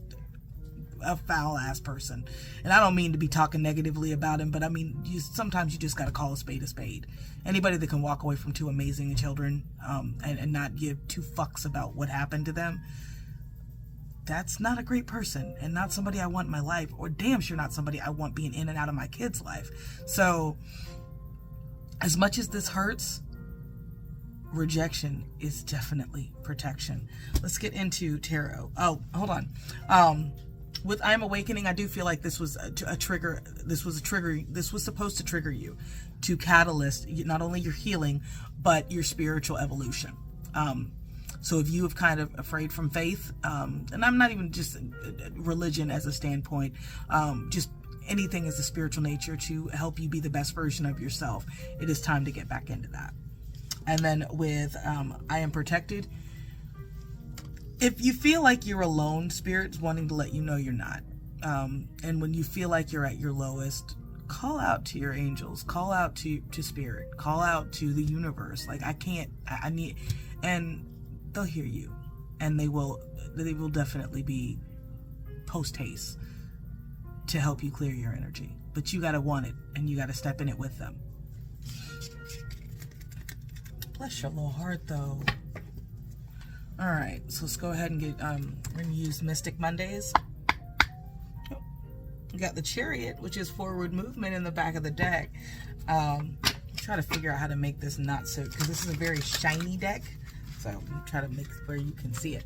a foul ass person. And I don't mean to be talking negatively about him, but I mean, sometimes you just got to call a spade a spade. Anybody that can walk away from 2 amazing children and not give 2 fucks about what happened to them, that's not a great person, and not somebody I want in my life, or damn sure not somebody I want being in and out of my kid's life. So As much as this hurts, rejection is definitely protection. Let's get into tarot. Oh, hold on. With I Am Awakening, I do feel like this was a trigger. This was supposed to trigger you to catalyst not only your healing, but your spiritual evolution. So if you have kind of afraid from faith, and I'm not even just religion as a standpoint, just anything as a spiritual nature to help you be the best version of yourself, it is time to get back into that. And then with I Am Protected, if you feel like you're alone, Spirit's wanting to let you know you're not. And when you feel like you're at your lowest, call out to your angels, call out to Spirit, call out to the universe. Like, I need, and they'll hear you, and they will definitely be post haste to help you clear your energy. But you got to want it, and you got to step in it with them. Bless your little heart, though. All right, so let's go ahead and get, we're going to use Mystic Mondays. We got the Chariot, which is forward movement in the back of the deck. Try to figure out how to make this not so, because this is a very shiny deck. So I'm try to make it where you can see it.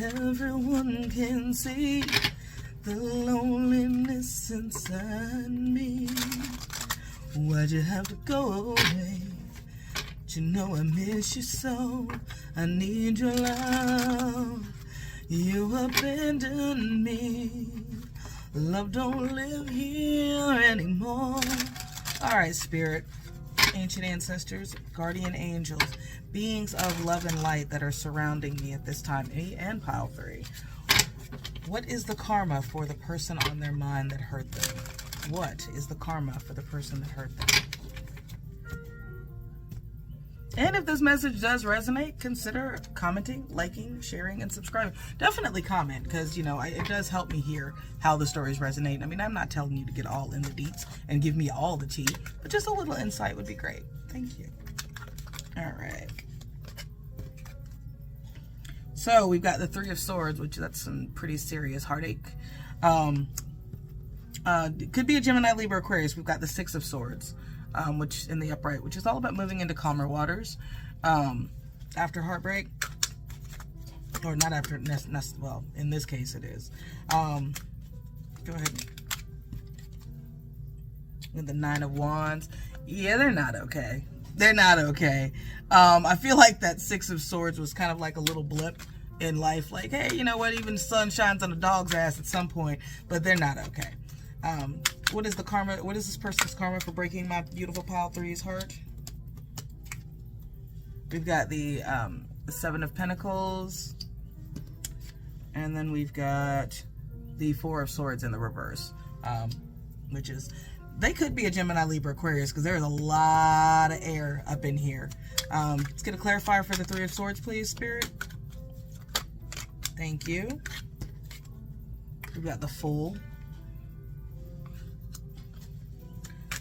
Everyone can see the loneliness inside me. Why'd you have to go away? But you know I miss you so. I need your love. You abandoned me. Love don't live here anymore. All right, Spirit, ancient ancestors, guardian angels, beings of love and light that are surrounding me at this time, and pile 3. What is the karma for the person on their mind that hurt them? What is the karma for the person that hurt them? And if this message does resonate, consider commenting, liking, sharing, and subscribing. Definitely comment, because, you know, it does help me hear how the stories resonate. I mean, I'm not telling you to get all in the deets and give me all the tea, but just a little insight would be great. Thank you. All right. So we've got the 3 of Swords, which that's some pretty serious heartache. It could be a Gemini, Libra, Aquarius. We've got the 6 of Swords. Which in the upright, which is all about moving into calmer waters after heartbreak, or not after, well, in this case it is. Go ahead. With the 9 of Wands, yeah, they're not okay. They're not okay. I feel like that 6 of Swords was kind of like a little blip in life, like, hey, you know what, even the sun shines on a dog's ass at some point, but they're not okay. What is the karma? What is this person's karma for breaking my beautiful pile 3's heart? We've got the 7 of Pentacles, and then we've got the 4 of Swords in the reverse, which is, they could be a Gemini, Libra, Aquarius, because there's a lot of air up in here. Let's get a clarifier for the 3 of Swords, please, Spirit. Thank you. We've got the Fool.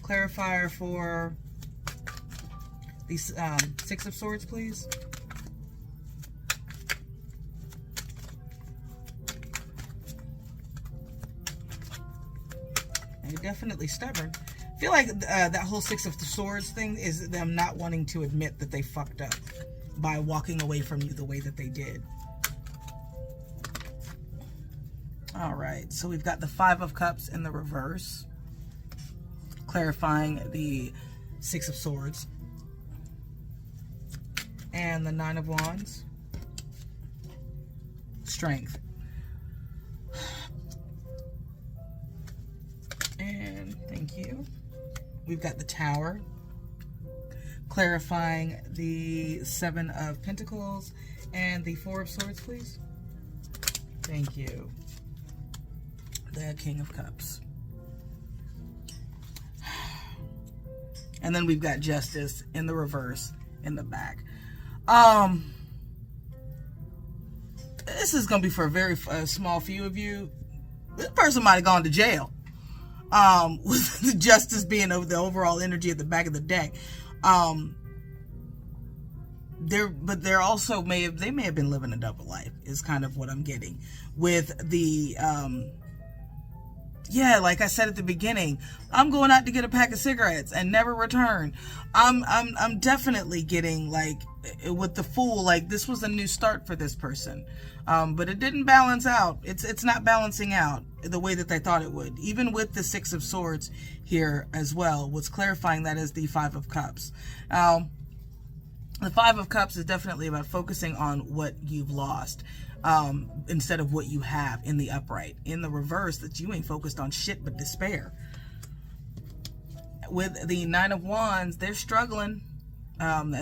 Clarifier for the 6 of Swords, please. You're definitely stubborn. I feel like that whole 6 of Swords thing is them not wanting to admit that they fucked up by walking away from you the way that they did. All right, so we've got the 5 of Cups in the reverse, clarifying the 6 of Swords, and the 9 of Wands. Strength. And thank you. We've got the Tower, clarifying the 7 of Pentacles and the 4 of Swords, please. Thank you. The King of Cups. And then we've got Justice in the reverse in the back. This is going to be for a very small few of you. This person might have gone to jail. With the Justice being over the overall energy at the back of the deck. They're also may have been living a double life, is kind of what I'm getting. With the Yeah, like I said at the beginning, I'm going out to get a pack of cigarettes and never return. I'm definitely getting like with the Fool, like this was a new start for this person. But it didn't balance out. It's not balancing out the way that they thought it would. Even with the Six of Swords here as well, was clarifying that as the Five of Cups. The Five of Cups is definitely about focusing on what you've lost. Instead of what you have in the upright. In the reverse, that you ain't focused on shit but despair. With the Nine of Wands, they're struggling. But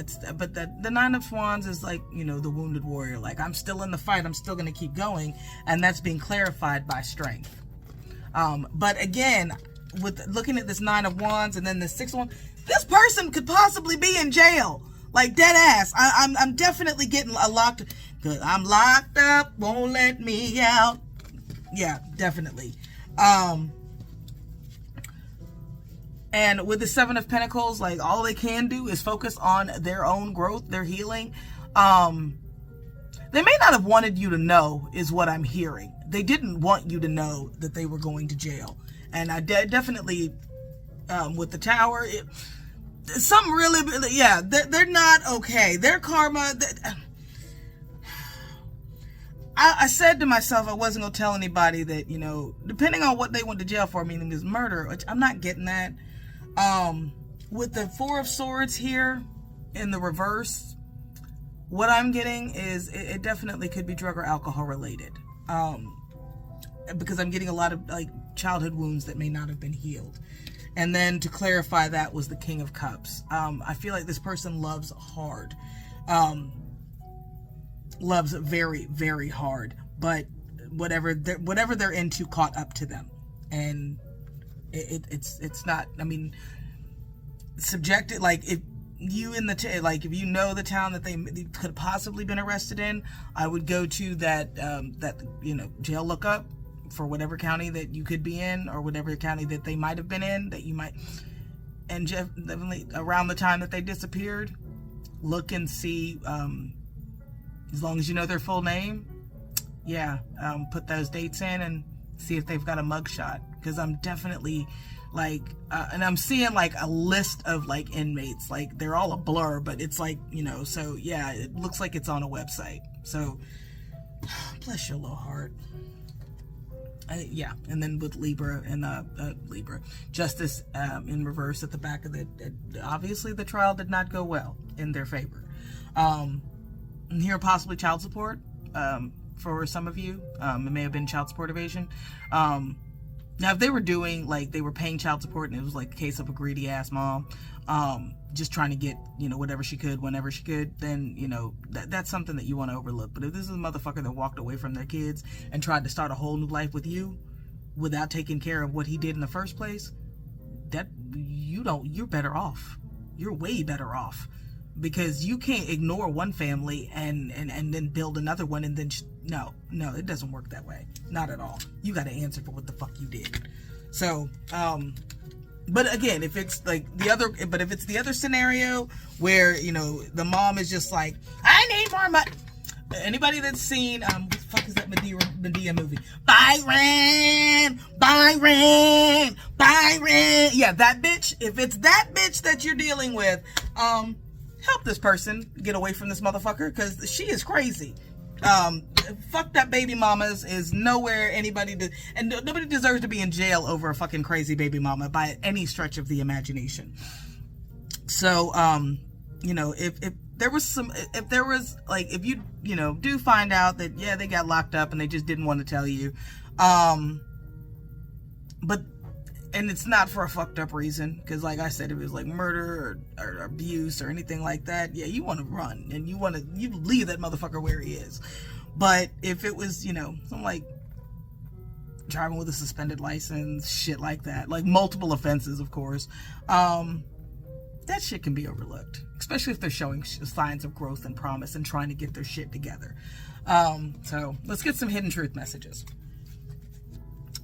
the Nine of Wands is like, you know, the wounded warrior. Like, I'm still in the fight. I'm still going to keep going. And that's being clarified by strength. But again, with looking at this Nine of Wands and then the Six of Wands, this person could possibly be in jail. Like, dead ass. I'm definitely getting a locked... Cause I'm locked up, won't let me out. Yeah, definitely. And with the Seven of Pentacles, like all they can do is focus on their own growth, their healing. They may not have wanted you to know, is what I'm hearing. They didn't want you to know that they were going to jail. And I definitely, with the Tower, something really, yeah, they're not okay. Their karma... I said to myself I wasn't going to tell anybody that, you know, depending on what they went to jail for, meaning this murder, which I'm not getting that. With the Four of Swords here in the reverse, what I'm getting is it definitely could be drug or alcohol related. Because I'm getting a lot of like childhood wounds that may not have been healed. And then to clarify, that was the King of Cups. I feel like this person loves hard. Loves very, very hard, but whatever they're into caught up to them, and it's not. I mean, subjected. Like if you if you know the town that they could possibly been arrested in, I would go to that jail lookup for whatever county that you could be in, or whatever county that they might have been in that you might. And definitely around the time that they disappeared, look and see. As long as you know their full name, yeah, put those dates in and see if they've got a mugshot. Because I'm definitely like, and I'm seeing like a list of like inmates. Like they're all a blur, but it's like, you know, so yeah, it looks like it's on a website. So bless your little heart. Yeah, and then with Libra and Libra, Justice in reverse at the back of obviously the trial did not go well in their favor. And here possibly child support for some of you. It may have been child support evasion. Now if they were doing like they were paying child support and it was like a case of a greedy ass mom just trying to get, you know, whatever she could whenever she could, then, you know, that's something that you want to overlook. But if this is a motherfucker that walked away from their kids and tried to start a whole new life with you without taking care of what he did in the first place, that you're better off. You're way better off. Because you can't ignore one family and then build another one and then no, it doesn't work that way. Not at all. You got to answer for what the fuck you did. So, but again, if it's like if it's the other scenario where, you know, the mom is just like, I need more money. Anybody that's seen, what the fuck is that Medea movie? Byron. Yeah, that bitch. If it's that bitch that you're dealing with, help this person get away from this motherfucker, because she is crazy. Fuck that baby mamas is nowhere and nobody deserves to be in jail over a fucking crazy baby mama by any stretch of the imagination. So, you know, if you do find out that, yeah, they got locked up and they just didn't want to tell you, and it's not for a fucked up reason, because like I said, if it was like murder or abuse or anything like that, yeah, you want to run and you leave that motherfucker where he is. But if it was, you know, something like driving with a suspended license, shit like that, like multiple offenses, of course, that shit can be overlooked, especially if they're showing signs of growth and promise and trying to get their shit together. So let's get some hidden truth messages.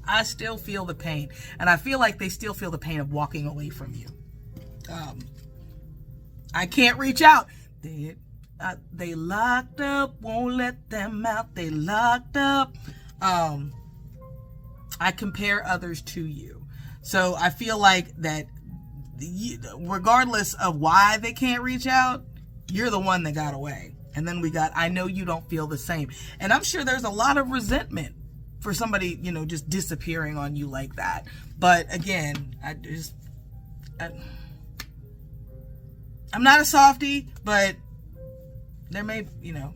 I still feel the pain, and I feel like they still feel the pain of walking away from you. I can't reach out. They locked up, won't let them out. They locked up. I compare others to you. So I feel like that regardless of why they can't reach out, you're the one that got away. And then we got, I know you don't feel the same. And I'm sure there's a lot of resentment for somebody, you know, just disappearing on you like that. But again, I'm not a softie, but there may, you know,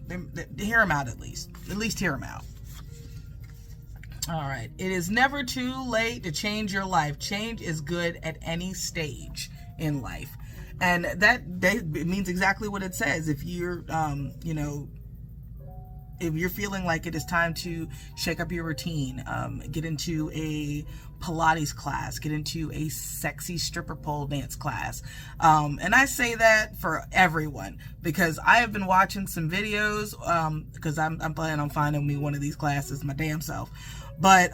hear them out at least hear them out. All right. It is never too late to change your life. Change is good at any stage in life. And that it means exactly what it says. If you're, you know, if you're feeling like it is time to shake up your routine, get into a Pilates class, get into a sexy stripper pole dance class. And I say that for everyone because I have been watching some videos, because I'm planning on finding me one of these classes my damn self. But,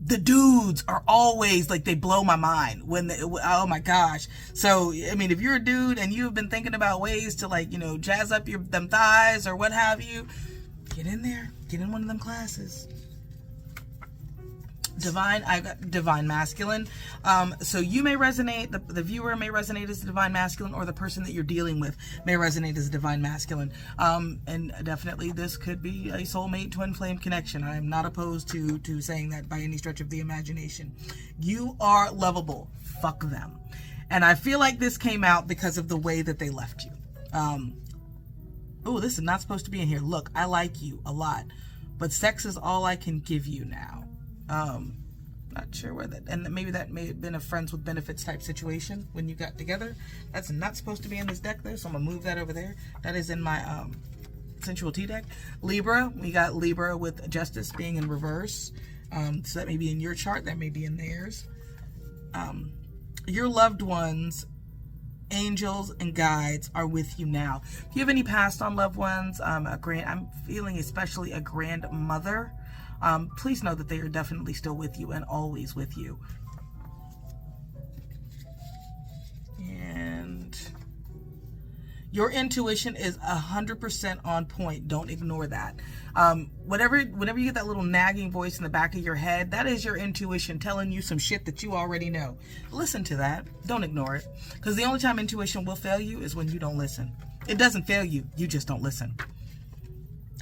the dudes are always like, they blow my mind oh my gosh. So, I mean, if you're a dude and you've been thinking about ways to, like, you know, jazz up them thighs or what have you, get in there, get in one of them classes. I got divine masculine. So you may resonate, the viewer may resonate as a divine masculine, or the person that you're dealing with may resonate as a divine masculine. And definitely this could be a soulmate twin flame connection. I am not opposed to saying that by any stretch of the imagination. You are lovable. Fuck them. And I feel like this came out because of the way that they left you. Oh, this is not supposed to be in here. Look, I like you a lot, but sex is all I can give you now. Not sure where that, and maybe that may have been a friends with benefits type situation when you got together. That's not supposed to be in this deck there, so I'm gonna move that over there. That is in my sensual tea deck. Libra, we got Libra with justice being in reverse. So that may be in your chart, that may be in theirs. Your loved ones, angels and guides, are with you now. If you have any passed on loved ones, I'm feeling especially a grandmother. Please know that they are definitely still with you and always with you. And your intuition is 100% on point. Don't ignore that. Whenever you get that little nagging voice in the back of your head, that is your intuition telling you some shit that you already know. Listen to that. Don't ignore it. Because the only time intuition will fail you is when you don't listen. It doesn't fail you. You just don't listen.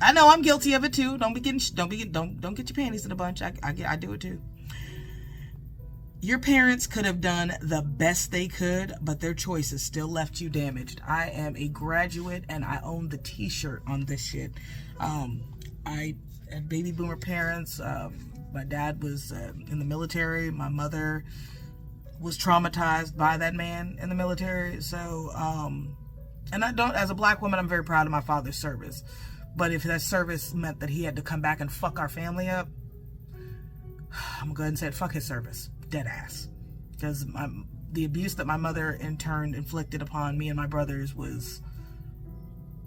I know I'm guilty of it too. Don't get your panties in a bunch. I do it too. Your parents could have done the best they could, but their choices still left you damaged. I am a graduate and I own the t-shirt on this shit. I had baby boomer parents. My dad was in the military. My mother was traumatized by that man in the military. So, and as a black woman, I'm very proud of my father's service. But if that service meant that he had to come back and fuck our family up, I'm going to go ahead and say fuck his service. Dead ass. Because the abuse that my mother in turn inflicted upon me and my brothers was...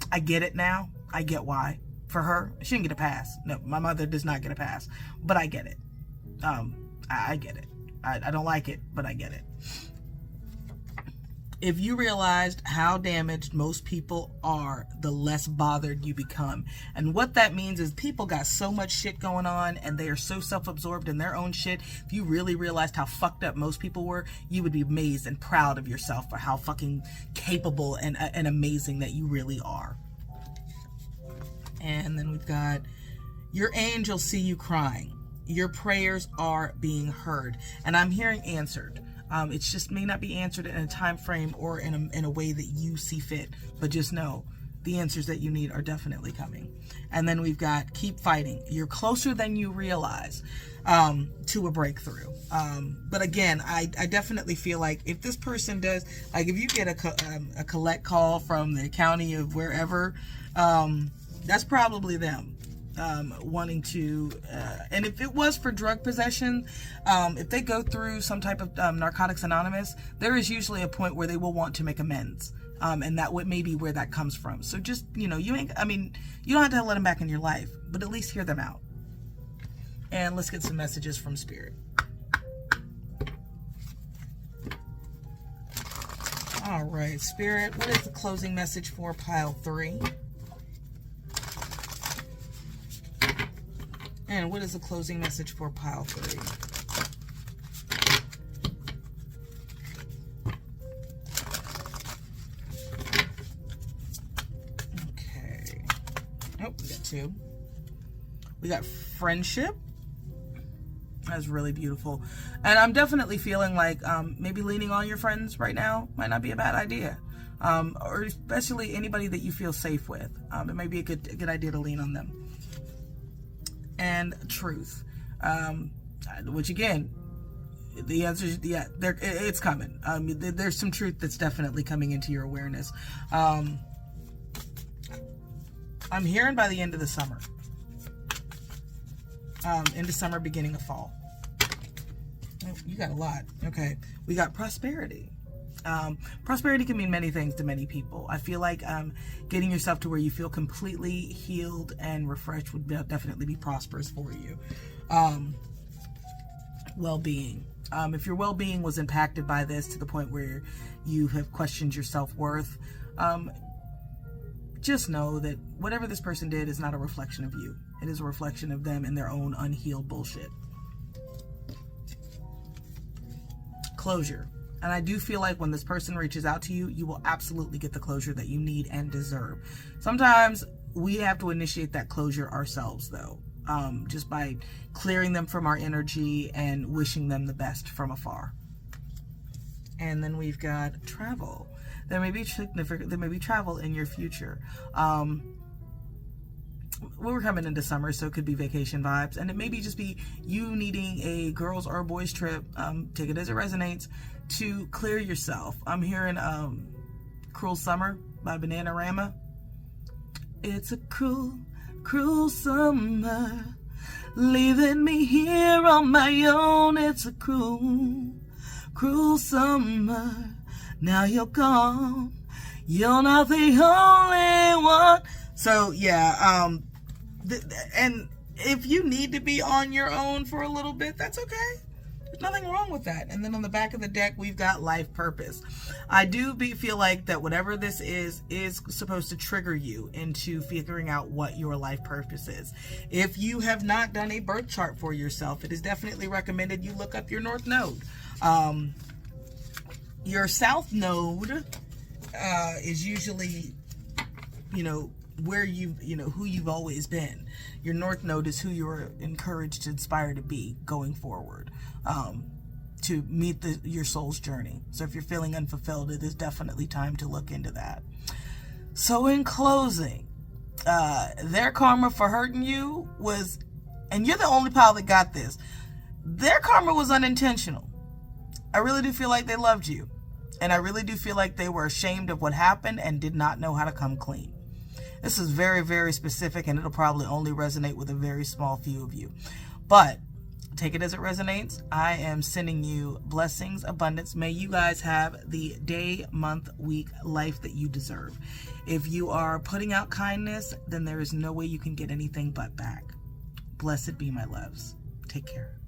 I get it now. I get why. For her, she didn't get a pass. No, my mother does not get a pass. But I get it. I get it. I don't like it, but I get it. If you realized how damaged most people are, the less bothered you become. And what that means is people got so much shit going on and they are so self-absorbed in their own shit. If you really realized how fucked up most people were, you would be amazed and proud of yourself for how fucking capable and amazing that you really are. And then we've got, your angels see you crying. Your prayers are being heard. And I'm hearing answered. It just may not be answered in a time frame or in a way that you see fit, but just know the answers that you need are definitely coming. And then we've got keep fighting. You're closer than you realize to a breakthrough. But again, I definitely feel like if this person does, like if you get a collect call from the county of wherever, that's probably them. Wanting to, and if it was for drug possession, if they go through some type of Narcotics Anonymous, there is usually a point where they will want to make amends, and that may be where that comes from. So just, you don't have to let them back in your life, but at least hear them out. And let's get some messages from Spirit. All right, Spirit, what is the closing message for pile 3? And what is the closing message for pile 3? Okay. Oh, we got 2. We got friendship. That's really beautiful. And I'm definitely feeling like maybe leaning on your friends right now might not be a bad idea. Or especially anybody that you feel safe with. It might be a good idea to lean on them. And truth. Which again, the answer is yeah, it's coming. There's some truth that's definitely coming into your awareness. I'm hearing by the end of the summer. Into summer, beginning of fall. Oh, you got a lot. Okay. We got prosperity. Prosperity can mean many things to many people. I feel like getting yourself to where you feel completely healed and refreshed would definitely be prosperous for you. Well-being. If your well-being was impacted by this to the point where you have questioned your self-worth, just know that whatever this person did is not a reflection of you. It is a reflection of them and their own unhealed bullshit. Closure. And I do feel like when this person reaches out to you, you will absolutely get the closure that you need and deserve. Sometimes we have to initiate that closure ourselves, though, just by clearing them from our energy and wishing them the best from afar. And then we've got travel. There may be travel in your future. We're coming into summer, so it could be vacation vibes, and it may be just be you needing a girls or boys trip. Take it as it resonates to clear yourself. I'm hearing "Cruel Summer" by Bananarama. It's a cruel, cruel summer, leaving me here on my own. It's a cruel, cruel summer. Now you're gone. You're not the only one. So yeah, and if you need to be on your own for a little bit, that's okay. There's nothing wrong with that. And then on the back of the deck, we've got life purpose. I do feel like that whatever this is supposed to trigger you into figuring out what your life purpose is. If you have not done a birth chart for yourself, it is definitely recommended you look up your North Node. Your South Node is usually, where who you've always been. Your North Node is who you're encouraged to inspire to be going forward, to meet your soul's journey. So if you're feeling unfulfilled, it is definitely time to look into that. So in closing, their karma for hurting you was, and you're the only pile that got this, their karma was unintentional. I really do feel like they loved you. And I really do feel like they were ashamed of what happened and did not know how to come clean. This is very, very specific, and it'll probably only resonate with a very small few of you. But take it as it resonates. I am sending you blessings, abundance. May you guys have the day, month, week, life that you deserve. If you are putting out kindness, then there is no way you can get anything but back. Blessed be my loves. Take care.